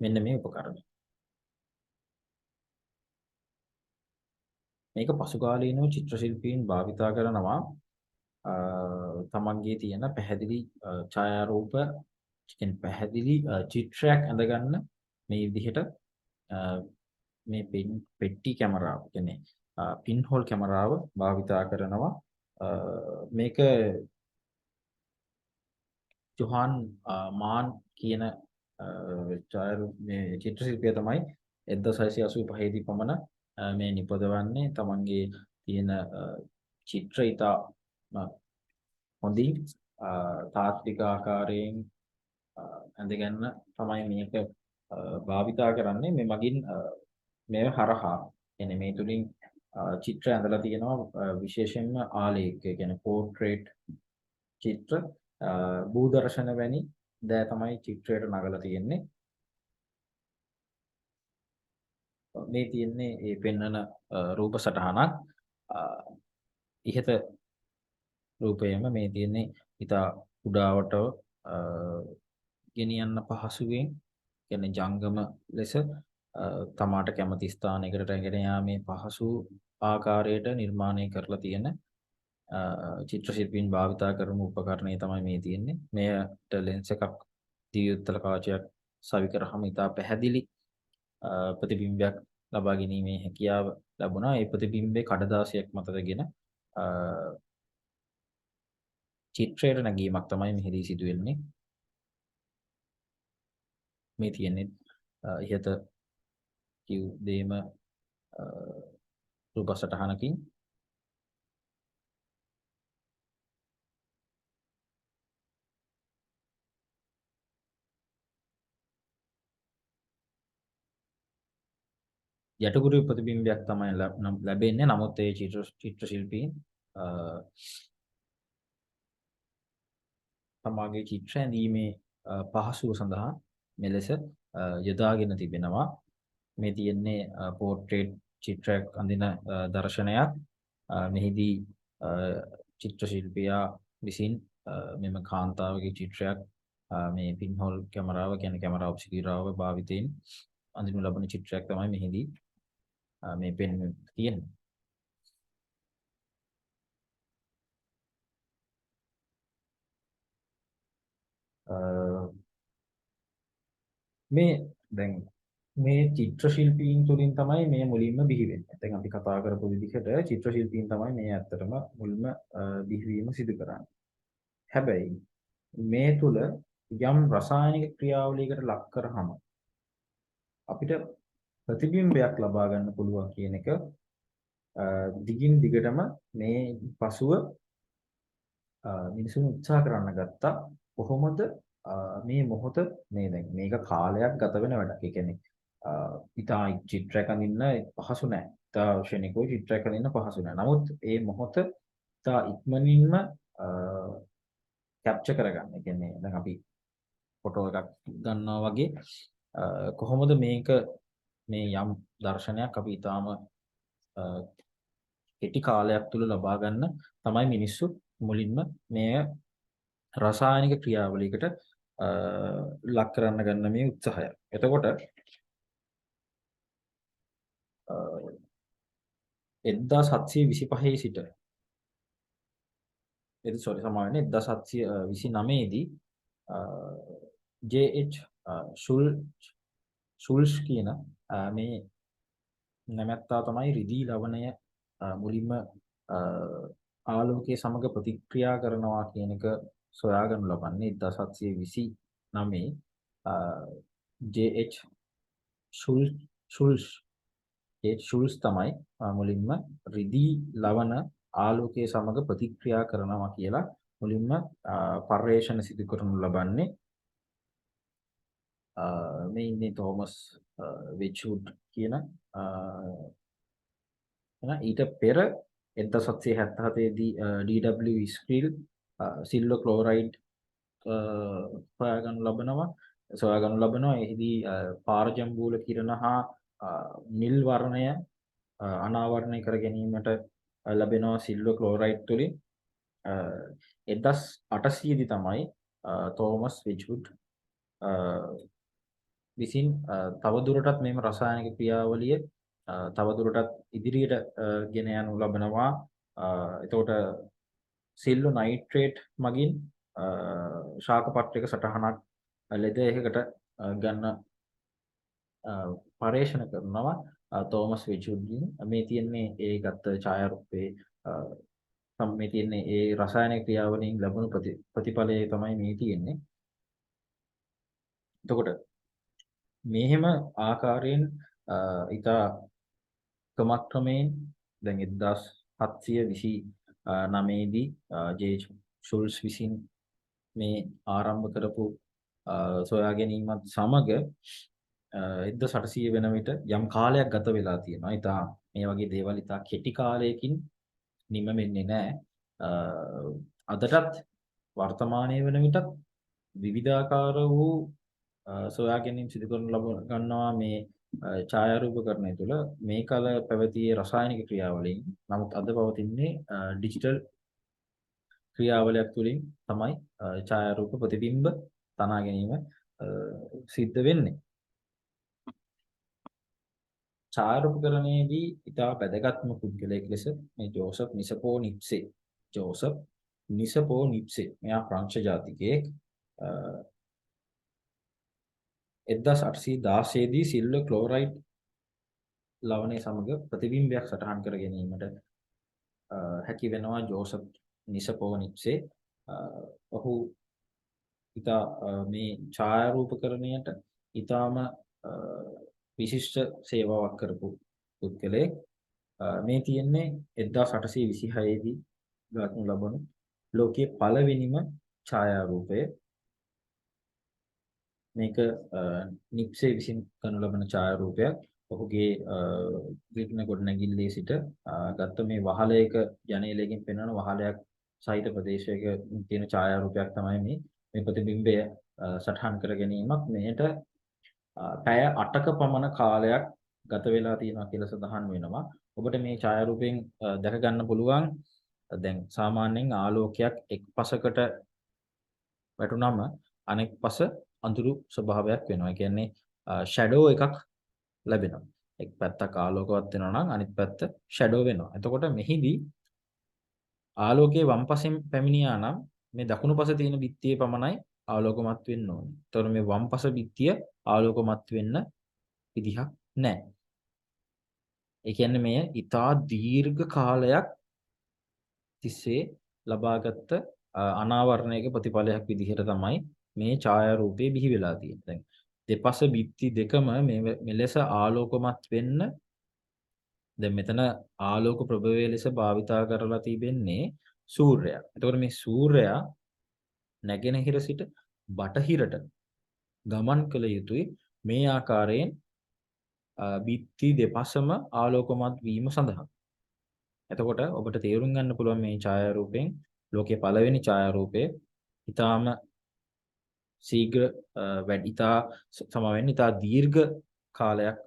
මෙන්න මේ උපකරණ. මේක පසුකාලීනව චිත්‍ර ශිල්පීන් භාවිතා කරනවා තමන්ගේ තියෙන පැහැදිලි ඡායාරූප කියන්නේ පැහැදිලි චිත්‍රයක් ඇඳගන්න මේ විදිහට මේ පෙට්ටි කැමරාව කියන්නේ පින් හෝල් කැමරාව භාවිතා කරනවා. මේක ජොහාන් මාන් කියන මේ චිත්‍ර ශිල්පියා තමයි 1685 දී පමණ මේ නිපදවන්නේ. තමන්ගේ තියෙන චිත්‍ර ඉතා හොඳින් තාත්වික ආකාරයෙන් ඇඳගන්න තමයි මේක භාවිතා කරන්නේ. මේ මගින් මේ හරහා එන්නේ මේ තුලින් චිත්‍ර ඇඳලා තියෙනවා විශේෂයෙන්ම ආලේඛ කියන්නේ පෝර්ට්‍රේට් චිත්‍ර භූදර්ශන වැනි දෑ තමයි චිත්‍රයට නගලා තියෙන්නේ. මේ තියෙන්නේ මේ පෙන්වන රූප සටහනක්. ඉහත රූපයම මේ තියෙන්නේ ඉතා කුඩාවට ගෙනියන්න පහසුවෙන් කියන්නේ ජංගම ලෙස තමාට කැමති ස්ථානයකට රැගෙන යාමේ පහසු ආකාරයට නිර්මාණය කරලා තියෙන චිත්‍ර ශිල්පීන් භාවිතා කරන උපකරණය තමයි මේ තියෙන්නේ. මෙයට ලෙන්ස් එකක් දියුත්තල කාචයක් සවි කරාම ඉතා පැහැදිලි ප්‍රතිබිම්බයක් ලබා ගැනීමේ හැකියාව ලැබුණා. ඒ ප්‍රතිබිම්බේ කඩදාසියක් මතගෙන චිත්‍රයට නැගීමක් තමයි මෙහිදී සිදු වෙන්නේ. මේ තියෙන්නේ ඉහත කිව් දේම රූප සටහනකින් යටකුරු ප්‍රතිබිම්බයක් තමයි ලැබෙන්නේ. නමුත් ඒ චිත්‍ර ශිල්පීන් තමාගේ චිත්‍ර ඇඳීමේ පහසුව සඳහා මෙලෙස යොදාගෙන තිබෙනවා. මේ තියෙන්නේ පෝර්ට්‍රේට් චිත්‍රයක් අඳින දර්ශනයක්. මෙහිදී චිත්‍ර ශිල්පියා විසින් මෙම කාන්තාවගේ චිත්‍රයක් මේ පින්හෝල් කැමරාව කියන්නේ කැමරා ඔබ්ජෙක්ටිව් භාවිතයෙන් අඳිනු ලබන චිත්‍රයක් තමයි මෙහිදී මේ පෙන්වන්න තියෙන්නේ. මේ දැන් මේ චිත්‍ර ශිල්පීන් තුලින් තමයි මේ මුලින්ම බිහි වෙන්නේ. දැන් අපි කතා කරපු විදිහට චිත්‍ර ශිල්පීන් තමයි මේ ඇත්තටම මුල්ම බිහිවීම සිදු කරන්නේ. හැබැයි මේ තුල යම් රසායනික ක්‍රියාවලියකට ලක් කරාම අපිට ප්‍රතිබිම්බයක් ලබා ගන්න පුළුවන් කියන එක දිගින් දිගටම මේ පසුව මිනිසුන් උත්සාහ කරන්න ගත්තා. කොහොමද මේ මොහොත මේ දැන් මේක කාලයක් ගත වෙන වැඩක්. ඒ කියන්නේ ඉතා චිත්‍රයක් අඳින්න පහසු නෑ. ඉතා ශනිකව චිත්‍රයක් අඳින්න පහසු නෑ. නමුත් මේ මොහොත ඉතා ඉක්මනින්ම කැප්චර් කරගන්න. ඒ කියන්නේ දැන් අපි ෆොටෝ එකක් ගන්නවා වගේ කොහොමද මේක මේ යම් දර්ශනයක් අපි ඉතාම කෙටි කාලයක් තුල ලබා ගන්න තමයි මිනිස්සු මුලින්ම මේ රසායනික ක්‍රියාවලියකට ලක් කරන්න ගන්න මේ උත්සාහය. එතකොට 1725 සිට සෝරි සමාවෙන්නේ 1729 දී ජේ.එච්. ෂුල්ස් කියන මේ නැමැත්තා තමයි රිදී ලවණය මුලින්ම ආලෝකයේ සමග ප්‍රතික්‍රියා කරනවා කියන එක සොයාගනු ලබන්නේ 1729 ජේ.එච්. ෂුල්ස් ෂුල්ස් තමයි මුලින්ම රිදී ලවණ ආලෝකයේ සමග ප්‍රතික්‍රියා කරනවා කියලා මුලින්ම පර්යේෂණ සිදු කරනු ලබන්නේ. මේ ඉන්නේ තෝමස් වෙච්වුඩ් කියන ඊට පෙර 1777 දී ඩී.ඩබ්ලිව්. ස්ක්‍රීල් සිල්වර් ක්ලෝරයිඩ් සොයාගනු ලබනවා. එහිදී පාරජම්බූල කිරණ හා නිල් වර්ණය අනාවරණය කර ගැනීමට ලැබෙනවා සිල්වර් ක්ලෝරයිඩ් තුලින්. 1800 දී තමයි තෝමස් වෙච්වුඩ් විසින් තවදුරටත් මේම රසායනික ක්‍රියාවලිය තවදුරටත් ඉදිරියට ගෙන යනු ලබනවා. එතකොට සිල්වර් නයිට්‍රේට් මගින් ශාක පත්‍රයක සටහනක් ලෙඩ එකකට ගන්න පර්යේෂණ කරනවා තෝමස් වෙච්වුඩ්ගෙන්. මේ තියෙන්නේ ඒ ගත්ත ඡායාරූපේ මේ තියෙන්නේ ඒ රසායනික ක්‍රියාවලින් ලැබුණු ප්‍රතිඵලය තමයි මේ තියෙන්නේ. එතකොට මෙහෙම ආකාරයෙන් ඊටා ක්‍රමක්‍රමයෙන් දැන් 1729 දී ජේ.එච්. ෂුල්ස් විසින් මේ ආරම්භ කරපු සොයා ගැනීමත් සමග 1800 වෙන විට යම් කාලයක් ගත වෙලා තියෙනවා. ඊටා මේ වගේ දේවල් ඊටා කෙටි කාලයකින් නිම වෙන්නේ නැහැ. අදටත් වර්තමානයේ වෙන විටත් විවිධාකාර වූ සොයා ගැනීම සිදු කරනු ගන්නවා මේ ඡායාරූපකරණය තුළ. මේ කල පැවතියේ රසායනික ක්‍රියාවලින්. නමුත් අද පවතින්නේ ඩිජිටල් ක්‍රියාවලියක් තුළින් තමයි ඡායාරූප ප්‍රතිබිම්බ තනා ගැනීම සිද්ධ වෙන්නේ. ඡායාරූපකරණයේදී ඉතා වැදගත්ම පුද්ගලයෙක් ලෙස මේ ජෝසප් නිසපෝ නිප්සේ මෙයා ප්‍රංශ ජාතිකයෙක්. 1816 දී සිල්වර් ක්ලෝරයිඩ් ලවණය සමග ප්‍රතිබිම්බයක් සටහන් කර ගැනීමට හැකි වෙනවා ජෝසප් නිසපෝ නිප්සේ. ඔහු ඉතා මේ ඡායාරූපකරණයට ඉතාම විශිෂ්ට සේවාවක් කරපු පුද්ගලයෙක්. මේ තියෙන්නේ 1826 දී ගාතුණු ලබන ලෝකයේ පළවෙනිම ඡායාරූපය. මේක නිප්සේ විසින් කරනු ලබන ඡායාරූපයක්. ඔහුගේ විග්න ගොඩනැගිල්ලේ සිට ගත්ත මේ වහලයක ජනේලයකින් පෙනෙන වහලයක් සහිත ප්‍රදේශයක තියෙන ඡායාරූපයක් තමයි මේ ප්‍රතිබිම්බය සටහන් කර ගැනීමක්. මෙයට පැය 8ක පමණ කාලයක් ගත වෙලා තියෙනවා කියලා සඳහන් වෙනවා. ඔබට මේ ඡායාරූපයෙන් දැක ගන්න පුළුවන් දැන් සාමාන්‍යයෙන් ආලෝකයක් එක් පසකට වැටුනම අනෙක් පස අඳුරු ස්වභාවයක් වෙනවා. ඒ කියන්නේ ෂැඩෝ එකක් ලැබෙනවා. එක් පැත්තක් ආලෝකවත් වෙනවා නම් අනිත් පැත්ත ෂැඩෝ වෙනවා. එතකොට මෙහිදී ආලෝකයේ වම් පසෙන් පැමිණියා නම් මේ දකුණු පස තියෙන බිත්තියේ පමණයි ආලෝකමත් වෙන්න ඕනේ. එතකොට මේ වම් පස බිත්තිය ආලෝකමත් වෙන්න විදිහක් නැහැ. ඒ කියන්නේ මේ ඊටා දීර්ඝ කාලයක් තිස්සේ ලබාගත් අනාවරණයක ප්‍රතිඵලයක් විදිහට තමයි මේ ඡායාරූපේ බිහි වෙලා තියෙන්නේ. දැන් දෙපස බිත්ති දෙකම මෙලෙස ආලෝකමත් වෙන්න දැන් මෙතන ආලෝක ප්‍රභවය ලෙස භාවිතා කරලා තිබෙන්නේ සූර්යයා. එතකොට මේ සූර්යයා නැගෙනහිර සිට බටහිරට ගමන් කළ යුතුයි මේ ආකාරයෙන් බිත්ති දෙපසම ආලෝකමත් වීම සඳහා. එතකොට ඔබට තේරුම් ගන්න පුළුවන් මේ ඡායාරූපයෙන් ලෝකයේ පළවෙනි ඡායාරූපය ඊටාම ශීඝ්‍ර ඉතා දීර්ඝ කාලයක්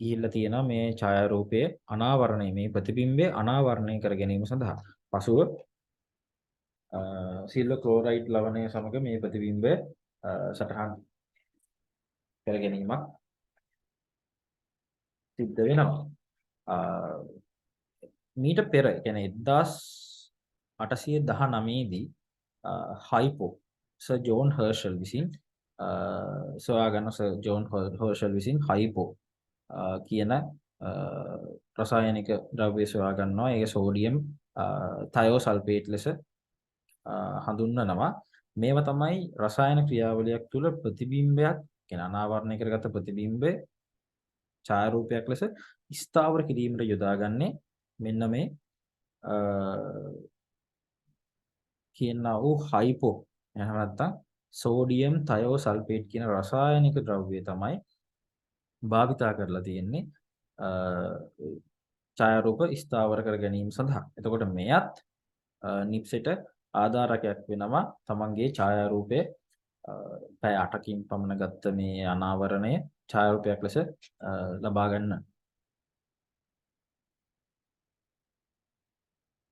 ගිහිල්ලා තියෙනවා මේ ඡායාරූපයේ අනාවරණය මේ ප්‍රතිබිම්බය අනාවරණය කර ගැනීම සඳහා. පසුව සිල්වර් ක්ලෝරයිඩ් ලවණය සමග මේ ප්‍රතිබිම්බය සටහන් කර ගැනීමක් සිද්ධ වෙනවා. මීට පෙර කියන්නේ 819 දී හයිපෝ සර් ජෝන් හර්ෂල් විසින් සොයාගන්න සර් ජෝන් හර්ෂල් විසින් හයිපෝ කියන රසායනික ද්‍රව්‍ය සොයා ගන්නවා. ඒක සෝඩියම් තයෝසල්ෆේට් ලෙස හඳුන්වනවා. මේවා තමයි රසායන ක්‍රියාවලියක් තුළ ප්‍රතිබිම්බයක් කියන අනාවරණය කරගත ප්‍රතිබිම්බය ඡායාරූපයක් ලෙස ස්ථාවර කිරීමට යොදාගන්නේ මෙන්න මේ කියනා වූ හයිපෝ එහෙම නැත්නම් සෝඩියම් තයෝසල්ෆේට් කියන රසායනික ද්‍රව්‍යය තමයි භාවිතා කරලා තියෙන්නේ ඡායාරූප ස්ථාවර කර ගැනීම සඳහා. එතකොට මෙයත් නිප්සෙට ආධාරකයක් වෙනවා තමන්ගේ ඡායාරූපය පැය 8කින් පමණ ගත්ත මේ අනාවරණය ඡායාරූපයක් ලෙස ලබා ගන්න.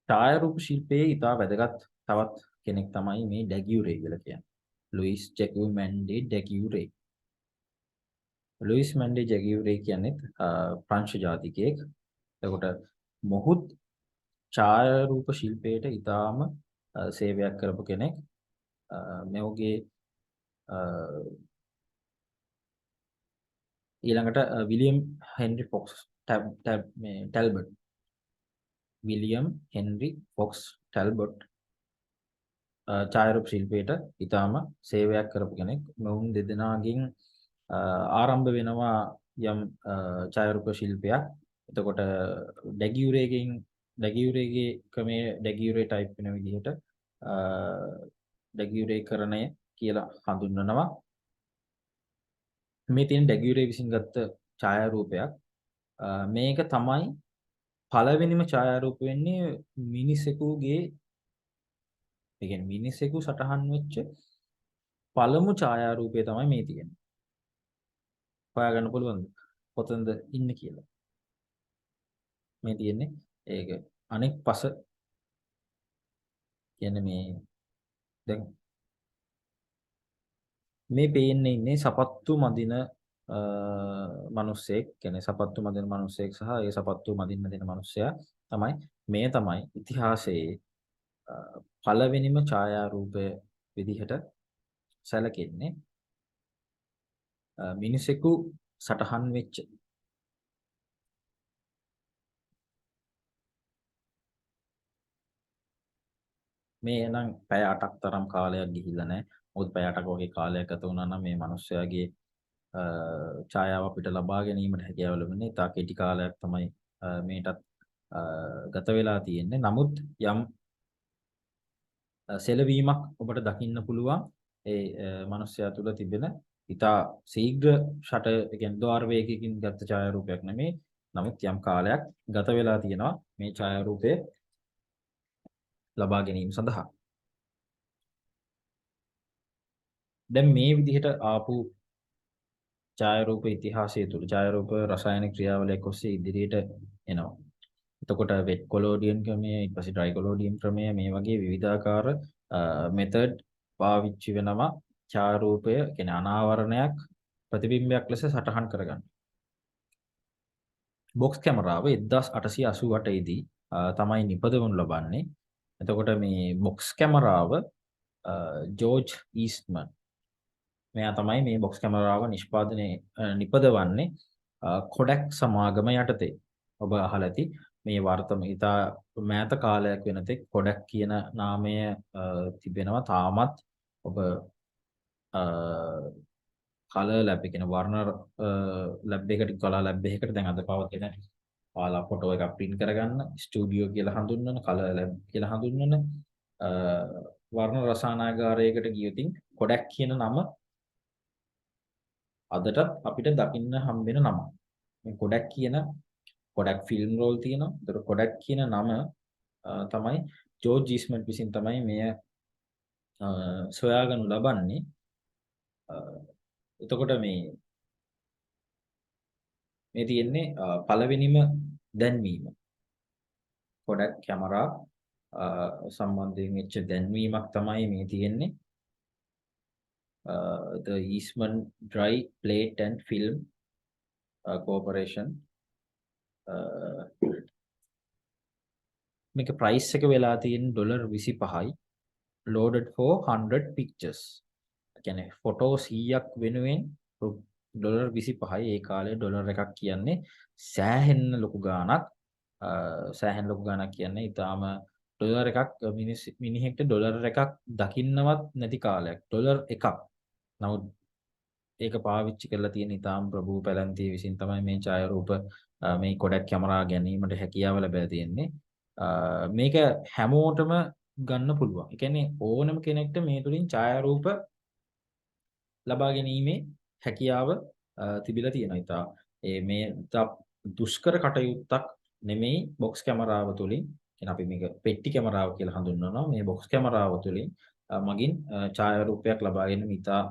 ඡායාරූප ශිල්පයේ ඉතා වැදගත් තවත් කෙනෙක් තමයි මේ ඩැගියුරේ කියලා කියන්නේ. ලුයිස් ජැකියු මැන්ඩේ ඩැගියුරේ. ලුයිස් මැන්ඩේ ඩැගියුරේ කියන්නේ ප්‍රංශ ජාතිකයෙක්. එතකොට මොහුත් ඡායාරූප ශිල්පයට ඉතාම සේවයක් කරපු කෙනෙක්. මෙවුගේ ඊළඟට William Henry Fox Talbot William Henry Fox Talbot ඡායාරූප ශිල්පයට ඉතාම සේවයක් කරපු කෙනෙක්. මොවුන් දෙදෙනාගෙන් ආරම්භ වෙනවා යම් ඡායාරූප ශිල්පයක්. එතකොට ඩැගියුරේගේ ක්‍රමයේ ඩැගියුරේ ටයිප් වෙන විදිහට ඩැගියුරේකරණය කියලා හඳුන්වනවා. මේ තියෙන ඩැගියුරේ විසින් ගත්ත ඡායාරූපයක්. මේක තමයි පළවෙනිම ඡායාරූප වෙන්නේ මිනිසෙකුගේ ඒ කියන්නේ මිනිසෙකු සටහන් වෙච්ච පළමු ඡායාරූපය තමයි මේ තියෙන්නේ. හොයාගන්න පුළුවන්ද? කොතනද ඉන්නේ කියලා. මේ තියෙන්නේ ඒක අනෙක් පස කියන්නේ මේ දැන් මේ පේන්නේ ඉන්නේ සපත්තු මදින මිනිස්සෙක්. කියන්නේ සපත්තු මදින මිනිස්සෙක් සහ ඒ සපත්තු මදින්න දෙන මිනිස්සයා තමයි මේ තමයි ඉතිහාසයේ පළවෙනිම ඡායාරූපය විදිහට සැලකෙන්නේ. මිනිසෙකු සටහන් වෙච්ච මේ නම් පැය 8ක් තරම් කාලයක් ගිහිල්ලා නැහැ. මොකද පැය 8ක වගේ කාලයක් ගත වුණා නම් මේ මිනිස්යාගේ ඡායාව අපිට ලබා ගැනීමට හැකියාව ලැබෙන්නේ. ඉතා කෙටි කාලයක් තමයි මේටත් ගත වෙලා තියෙන්නේ. නමුත් යම් සෙලවීමක් ඔබට දකින්න පුළුවන් ඒ මිනිස්යා තුළ තිබෙන ඉතා ශීඝ්‍ර කියන්නේ ද්වාර වේගයකින් ගත්ත ඡායාරූපයක් නෙමෙයි. නමුත් යම් කාලයක් ගත වෙලා තියෙනවා මේ ඡායාරූපය ලබා ගැනීම සඳහා. දැන් මේ විදිහට ආපු ඡායාරූප ඉතිහාසය තුළ ඡායාරූප රසායනික ක්‍රියාවලියක් ඔස්සේ ඉදිරියට එනවා. එතකොට වෙට් කොලෝඩියම් ක්‍රමය, ඊට පස්සේ ඩ්‍රයි කොලෝඩියම් ක්‍රමය මේ වගේ විවිධාකාර මෙතඩ් පාවිච්චි වෙනවා ඡායාරූපය කියන්නේ අනාවරණයක් ප්‍රතිබිම්බයක් ලෙස සටහන් කරගන්න. බොක්ස් කැමරාව 1888 දී තමයි නිපදවනු ලබන්නේ. එතකොට මේ බොක්ස් කැමරාව ජෝර්ජ් ඊස්ට්මන් මෙයා තමයි මේ බොක්ස් කැමරාව නිපදවන්නේ කොඩැක් සමාගම යටතේ. ඔබ අහලා ඇති මේ ඉතා මෑත කාලයක් වෙනතෙක් කොඩැක් කියන නාමය තිබෙනවා. තාමත් ඔබ කලර් ලැබ් කියන වර්ණ ලැබ් එකට කලා ලැබ් එකකට දැන් අද පවතින ඔයාලා ෆොටෝ එකක් print කරගන්න ස්ටුඩියෝ කියලා හඳුන්වන කලර් ලැබ් කියලා හඳුන්වන වර්ණ රසායනාගාරයකට ගියොතින් කොඩැක් කියන නම අදටත් අපිට දකින්න හම්බෙන නම. මේ කොඩැක් ෆිල්ම් රෝල් තියෙනවා. ඒතර කොඩැක් කියන නම තමයි ජෝර්ජ් ඊස්ට්මන් විසින් තමයි මෙය සොයාගනු ලබන්නේ. එතකොට මේ තියෙන්නේ පළවෙනිම දැන්වීම. කොඩැක් කැමරා සම්බන්ධයෙන් වෙච්ච දැන්වීමක් තමයි මේ තියෙන්නේ. The Eastman Dry Plate and Film Corporation මේක ප්‍රයිස් එක වෙලා තියෙන $25යි loaded for 100 pictures. කියන්නේ ෆොටෝ 100ක් වෙනුවෙන් $25යි. ඒ කාලේ ඩොලර් එකක් කියන්නේ සෑහෙන්න ලොකු ගාණක්. සෑහෙන ලොකු ගාණක් කියන්නේ ඊටාම ඩොලර් එකක් මිනිහෙක්ට ඩොලර් එකක් දකින්නවත් නැති කාලයක්. ඩොලර් එකක්. නමුත් ඒක පාවිච්චි කරලා තියෙන ඊටාම ප්‍රභූ පැලැන්තිය විසින් තමයි මේ ඡායාරූප මේ කොඩක් කැමරා ගැනීමට හැකියාව ලැබලා තියෙන්නේ. මේක හැමෝටම ගන්න පුළුවන්. ඒ කියන්නේ ඕනම කෙනෙක්ට මේ තුලින් ඡායාරූප ලබා ගැනීමේ හැකියාව තිබිලා තියෙනවා. මේ දුෂ්කර කටයුත්තක් නෙමෙයි බොක්ස් කැමරාව තුලින්. කියන්නේ අපි මේක පෙට්ටි කැමරාව කියලා හඳුන්වනවා. මේ බොක්ස් කැමරාව තුලින් මගින් ඡායාරූපයක් ලබා ගැනීම ඉතා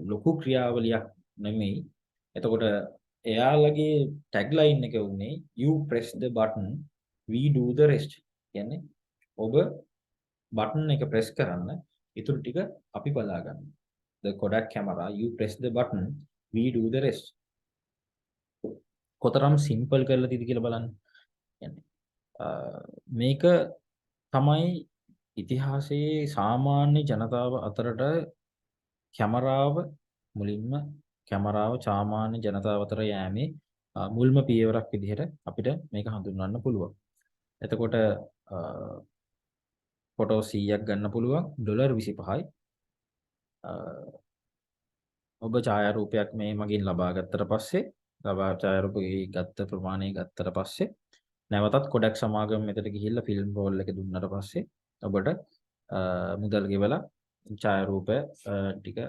ලොකු ක්‍රියාවලියක් නෙමෙයි. එතකොට එයාලගේ ටැග්ලයින් එක උනේ you press the button we do the rest. කියන්නේ ඔබ බටන් එක ප්‍රෙස් කරන්න ඊටු ටික අපි බලා ගන්නවා. The Kodak camera you press the button we do the rest. කොතරම් සිම්පල් කරලා තියෙද කියලා බලන්න. කියන්නේ මේක තමයි ඉතිහාසයේ සාමාන්‍ය ජනතාව අතරට කැමරාව මුලින්ම කැමරාව සාමාන්‍ය ජනතාව අතර යෑමේ මුල්ම පියවරක් විදිහට අපිට මේක හඳුන්වන්න පුළුවන්. එතකොට ෆොටෝ 100ක් ගන්න පුළුවන් $25යි. ඔබ ඡායාරූපයක් මේ මගින් ලබා ගත්තට පස්සේ ඡායාරූපයේ ගත්ත ප්‍රමාණය ගත්තට පස්සේ නැවතත් කොඩක් සමාගම මෙතට ගිහිල්ලා ෆිල්ම් රෝල් එක දුන්නට පස්සේ ඔබට මුදල් ගෙවලා ඡායාරූප ටික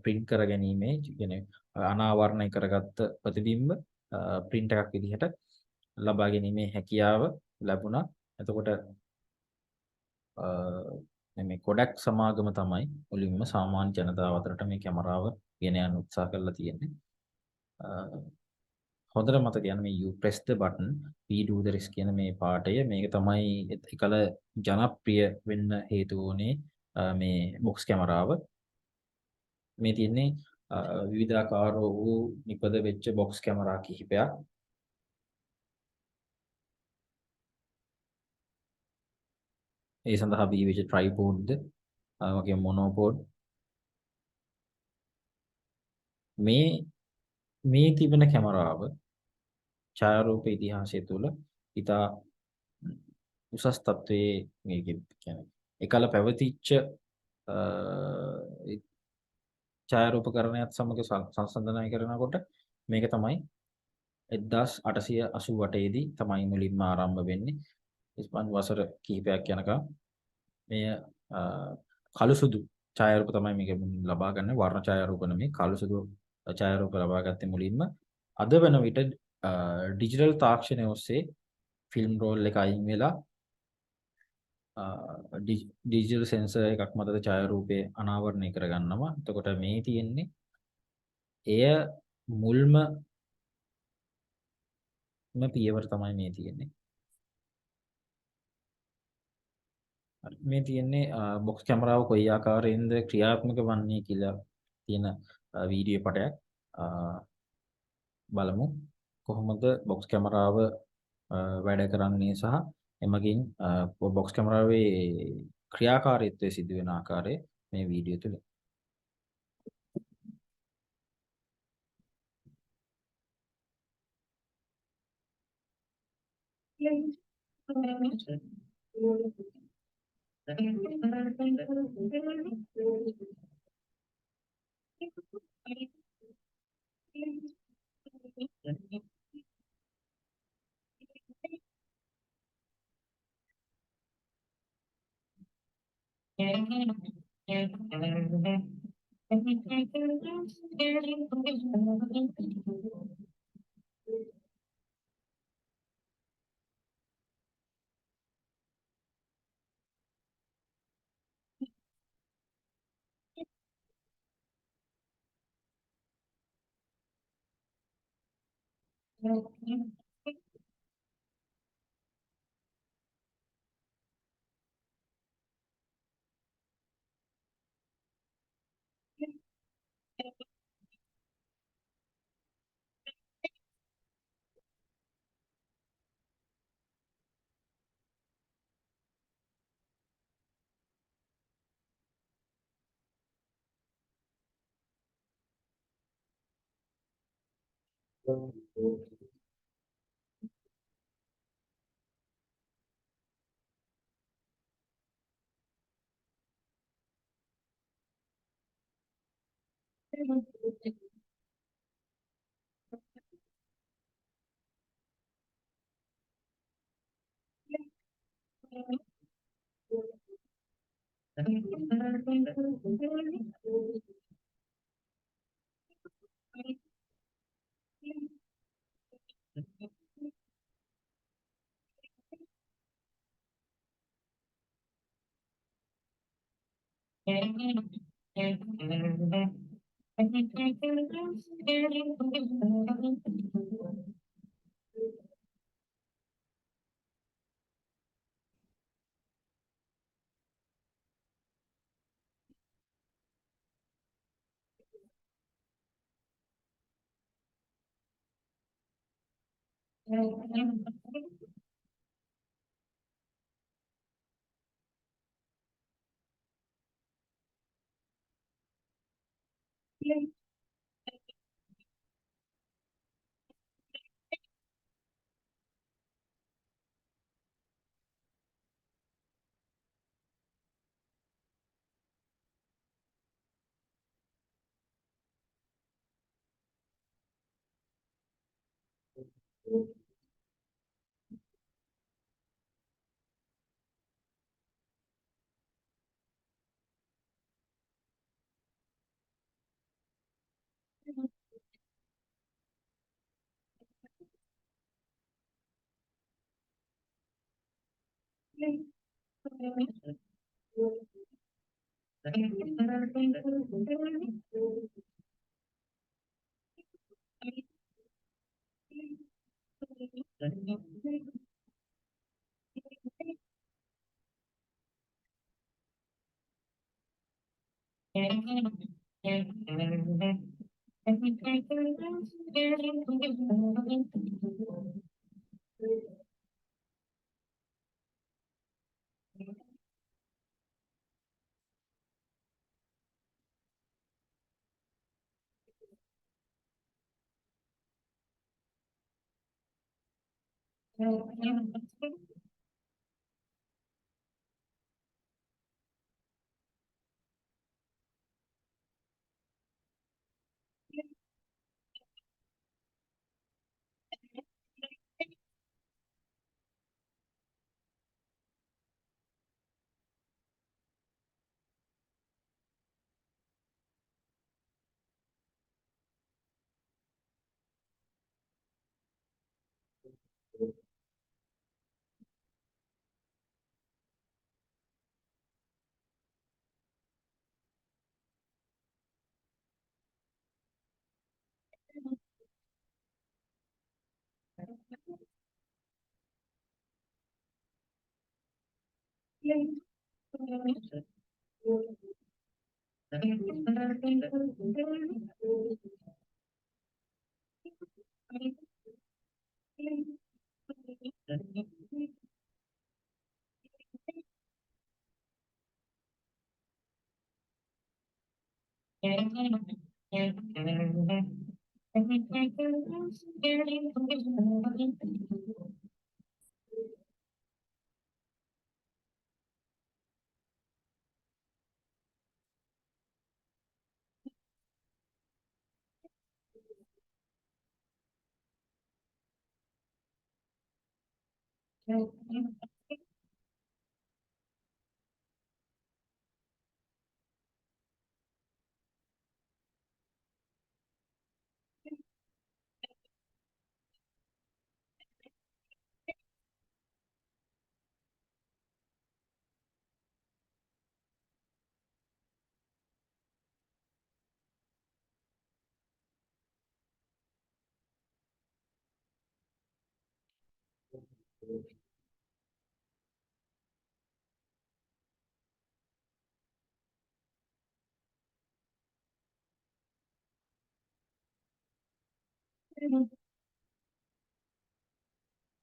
print කර ගැනීමේ කියන්නේ අනාවරණය කරගත්ත ප්‍රතිබිම්බ print එකක් විදිහට ලබා ගැනීමේ හැකියාව ලැබුණා. එතකොට මේ කොඩක් සමාගම තමයි මුලින්ම සාමාන්‍ය ජනතාව අතරට මේ කැමරාව ගෙන යන්න උත්සාහ කරලා තියෙන්නේ. හොඳට මතක තියාගන්න මේ you press the button we do the rest කියන මේ පාඩය මේක තමයි එකල ජනප්‍රිය වෙන්න හේතු වුණේ මේ බොක්ස් කැමරාව. මේ තියෙන්නේ විවිධාකාර වූ නිපද වෙච්ච බොක්ස් කැමරා කිහිපයක්. ඒ සඳහා බී වෙච්ච ට්‍රයිපෝඩ්ද වගේ මොනෝපෝඩ් මේ තිබෙන කැමරාව ඡායාරූප ඉතිහාසය තුළ ඉතා උසස් තත්ත්වයේ මේ කියන්නේ එකල පැවතිච්ච ඡායාරූපකරණයත් සමග සංසන්දනය කරනකොට මේක තමයි 1888 දී තමයි මුලින්ම ආරම්භ වෙන්නේ. ඉස්පන් වසර කිහිපයක් යනකම් මේ කළු සුදු ඡායාරූප තමයි මේක ලබා ගන්න. වර්ණ ඡායාරූප නෙමෙයි කළු සුදු ඡායාරූප ලබා ගත්තේ මුලින්ම. අද වෙන විට ඩිජිටල් තාක්ෂණය ඔස්සේ ෆිල්ම් රෝල් එක අයින් වෙලා ඩිජිටල් සෙන්සර් එකක් මතද ඡායාරූපේ අනාවරණය කරගන්නවා. එතකොට මේ තියෙන්නේ එය මුල්ම පියවර තමයි මේ තියෙන්නේ. මේ තියෙන්නේ බොක්ස් කැමරාව කොයි ආකාරයෙන්ද ක්‍රියාත්මක වන්නේ කියලා තියෙන වීඩියෝ පටයක් බලමු. කොහොමද බොක්ස් කැමරාව වැඩ කරන්නේ සහ එමගින් බොක්ස් කැමරාවේ ක්‍රියාකාරීත්වය සිදු වෙන ආකාරය මේ වීඩියෝ තුල.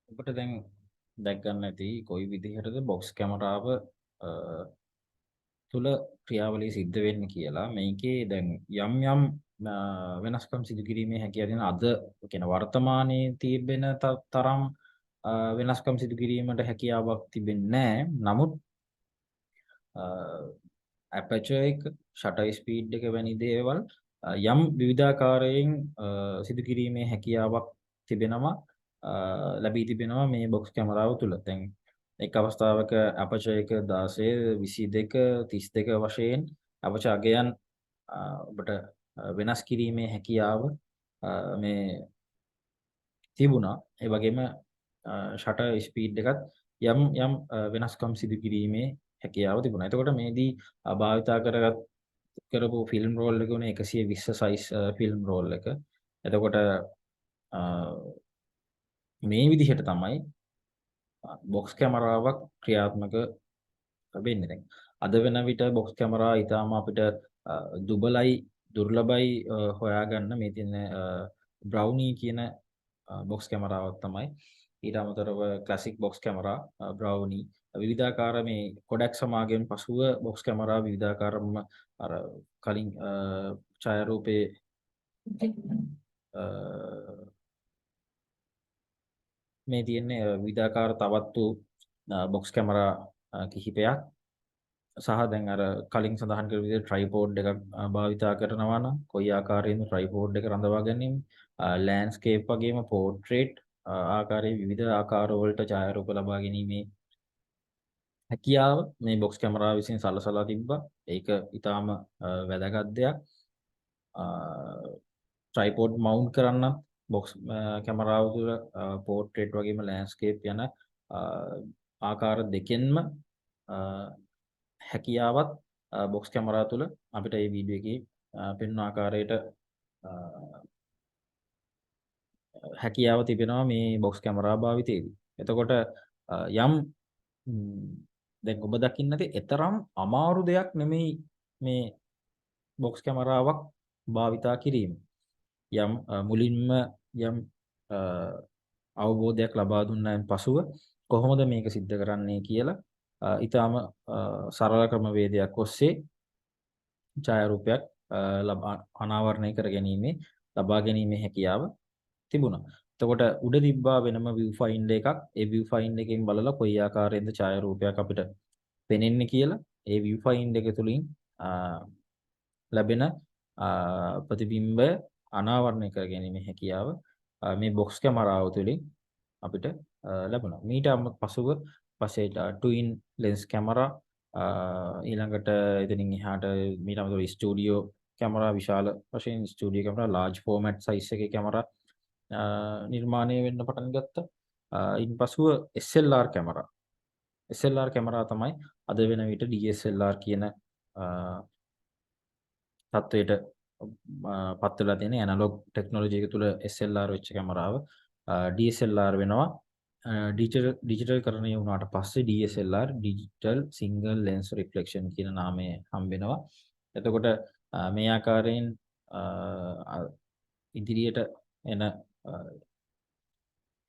ඔබට දැන් දැක් ගන්න ඇති කොයි විදිහටද බොක්ස් කැමරාව තුල ක්‍රියාවලිය සිද්ධ වෙන්නේ කියලා. මේකේ දැන් යම් යම් වෙනස්කම් සිදු කිරීමේ හැකියාව තියෙන අද කියන වර්තමානයේ තිබෙන තරම් වෙනස්කම් සිදු කිරීමට හැකියාවක් තිබෙන්නේ නැහැ. නමුත් ඇපචර් එක, ෂටර් ස්පීඩ් එක වැනි දේවල් යම් විවිධාකාරයෙන් සිදු කිරීමේ හැකියාවක් තිබෙනවා ලැබී තිබෙනවා මේ බොක්ස් කැමරාව තුළ. දැන් එක් අවස්ථාවක ඇපචර් එක 16, 22, 32 වශයෙන් ඇපචර් අගයන් ඔබට වෙනස් කිරීමේ හැකියාව මේ තිබුණා. ඒ වගේම ෂටර් ස්පීඩ් එකත් යම් යම් වෙනස්කම් සිදු කිරීමේ හැකියාව තිබුණා. එතකොට මේදී භාවිතා කරපු ෆිල්ම් රෝල් එක උනේ 120 සයිස් ෆිල්ම් රෝල් එක. එතකොට මේ විදිහට තමයි බොක්ස් කැමරාවක් ක්‍රියාත්මක වෙන්නේ. දැන් අද වෙන විට බොක්ස් කැමරා ඊටාම අපිට දුබලයි දුර්ලභයි හොයාගන්න මේ තියෙන බ්‍රවුනි කියන බොක්ස් කැමරාවක් තමයි. ඊට අමතරව ක්ලාසික් බොක්ස් කැමරා බ්‍රවුනි විවිධාකාර මේ කොඩැක් සමාගමෙන් පසුව බොක්ස් කැමරා විවිධාකාරම අර කලින් ඡායාරූපේ මේ තියෙන්නේ විවිධාකාර තවත් වූ බොක්ස් කැමරා කිහිපයක් සහ දැන් අර කලින් සඳහන් කළ විදිහට ට්‍රයිපෝඩ් එකක් භාවිතා කරනවා නම් කොයි ආකාරයෙන්ද ට්‍රයිපෝඩ් එක රඳවා ගැනීම ලෑන්ඩ්ස්කේප් වගේම පෝර්ට්‍රේට් ආකාරයේ විවිධ ආකාරවලට ඡායාරූප ලබා ගැනීමේ හැකියාව මේ බොක්ස් කැමරාව විසින් සලසලා තිබ්බා. ඒක ඊටාම වැදගත් දෙයක්. ට්‍රයිපෝඩ් මවුන්ට් කරන්න බොක්ස් කැමරාව තුළ පෝර්ට්‍රේට් වගේම ලෑන්ඩ්ස්කේප් යන ආකාර දෙකෙන්ම හැකියාවත් බොක්ස් කැමරා තුළ අපිට මේ වීඩියෝ එකේ පෙන්වන ආකාරයට හැකියාව තිබෙනවා මේ බොක්ස් කැමරා භාවිතයේදී. එතකොට යම් දැන් ඔබ දකින්න ඇති එතරම් අමාරු දෙයක් නෙමෙයි මේ බොක්ස් කැමරාවක් භාවිතා කිරීම. යම් මුලින්ම යම් අවබෝධයක් ලබා දුන්නාන් පසුව කොහොමද මේක සිද්ධ කරන්නේ කියලා ඊටාම සරල ක්‍රමවේදයක් ඔස්සේ ඡායාරූපයක් අනාවරණය කර ගැනීමේ ලබා ගැනීමේ හැකියාව තිබුණා. එතකොට උඩ තිබ්බා වෙනම view finder එකක්. ඒ view finder එකෙන් බලලා කොයි ආකාරයෙන්ද ඡායාරූපයක් අපිට පෙනෙන්නේ කියලා ඒ view finder එක තුලින් ලැබෙන ප්‍රතිබිම්බය අනාවරණය කර ගැනීමේ හැකියාව මේ බොක්ස් කැමරාව තුළින් අපිට ලැබුණා. මීට පසුව පස්සේ ට්වින් ලෙන්ස් කැමරා ඊළඟට එතනින් එහාට මීට අමතරව ස්ටුඩියෝ කැමරා විශාල වශයෙන් studio camera large format size එකේ කැමරා නිර්මාණය වෙන්න පටන් ගත්තා. ඉන් පසුව SLR කැමරා. SLR කැමරා තමයි අද වෙන විට DSLR කියන තත්වයට පත් වෙලා තියෙන ඇනලොග් ටෙක්නොලොජි එක තුල SLR වෙච්ච කැමරාව DSLR වෙනවා. ඩිජිටල් කරණය වුණාට පස්සේ DSLR digital single lens reflection කියන නාමය හම්බ වෙනවා. එතකොට මේ ආකාරයෙන් ඉදිරියට එන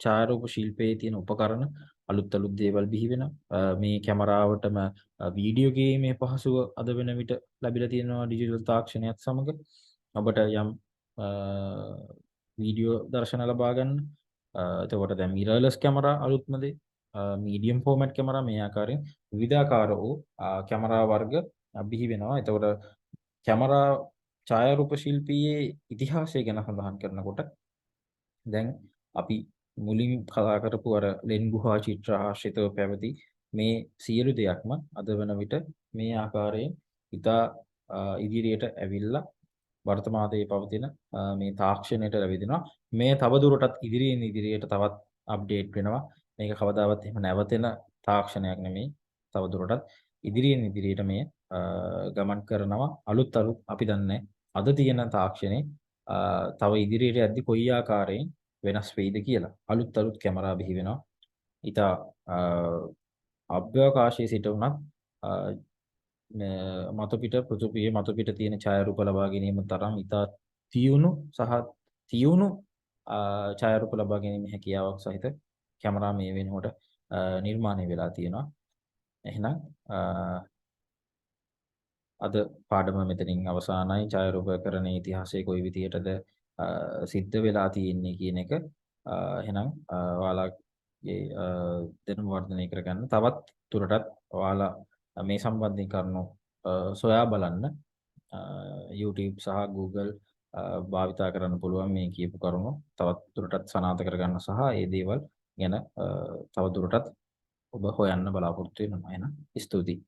ඡායාරූප ශිල්පයේ තියෙන උපකරණ අලුත් දේවල් බිහි වෙනවා. මේ කැමරාවටම වීඩියෝ ගේමේ පහසුව අද වෙන විට ලැබිලා තියෙනවා ඩිජිටල් තාක්ෂණයත් සමග. ඔබට යම් වීඩියෝ දර්ශන ලබා ගන්න. එතකොට දැන් මිරර්ලස් කැමරා අලුත්ම දේ. මීඩියම් ෆෝමැට් කැමරා මේ ආකාරයෙන් විවිධාකාර වූ කැමරා වර්ග බිහි වෙනවා. එතකොට කැමරා ඡායාරූප ශිල්පයේ ඉතිහාසය ගැන සඳහන් කරනකොට දැන් අපි මුලින් කතා කරපු අර ලෙන් ගුහා චිත්‍ර ආශ්‍රිතව පැවති මේ සියලු දෙයක්ම අද වන විට මේ ආකාරයෙන් ඉතා ඉදිරියට ඇවිල්ලා වර්තමානයේ පවතින මේ තාක්ෂණයට ලැබෙනවා. මේ තවදුරටත් ඉදිරියට තවත් අප්ඩේට් වෙනවා. මේක කවදාවත් එහෙම නැවතෙන තාක්ෂණයක් නෙමෙයි. තවදුරටත් ඉදිරියට මේ ගමන් කරනවා. අලුත් අපි දන්නේ අද තියෙන තාක්ෂණේ තව ඉදිරියට යද්දි කොයි ආකාරයෙන් වෙනස් වෙයිද කියලා. අලුත් කැමරා බිහි වෙනවා. ඊට අභ්‍යවකාශයේ සිට උනත් පෘථිවියේ මතු පිට තියෙන ඡායාරූප ලබා ගැනීම තරම් ඉතා තියුණු ඡායාරූප ලබා ගැනීම හැකියාවක් සහිත කැමරා මේ වෙනකොට නිර්මාණය වෙලා තියෙනවා. එහෙනම් අද පාඩම මෙතනින් අවසానයි. ඡායාරූපකරණයේ ඉතිහාසය කොයි විදිහටද සිද්ධ වෙලා තියෙන්නේ කියන එක එහෙනම් ඔයාලගේ දැනුම වර්ධනය කරගන්න තවත් දුරටත් ඔයාලා මේ සම්බන්ධයෙන් කරුණු සොයා බලන්න YouTube සහ Google භාවිතා කරන්න පුළුවන් මේ කියපු කරුණු තවත් දුරටත් සනාථ කරගන්න සහ ඒ දේවල් ගැන තව දුරටත් ඔබ හොයන්න බලාපොරොත්තු වෙනවා. එහෙනම් ස්තුතියි.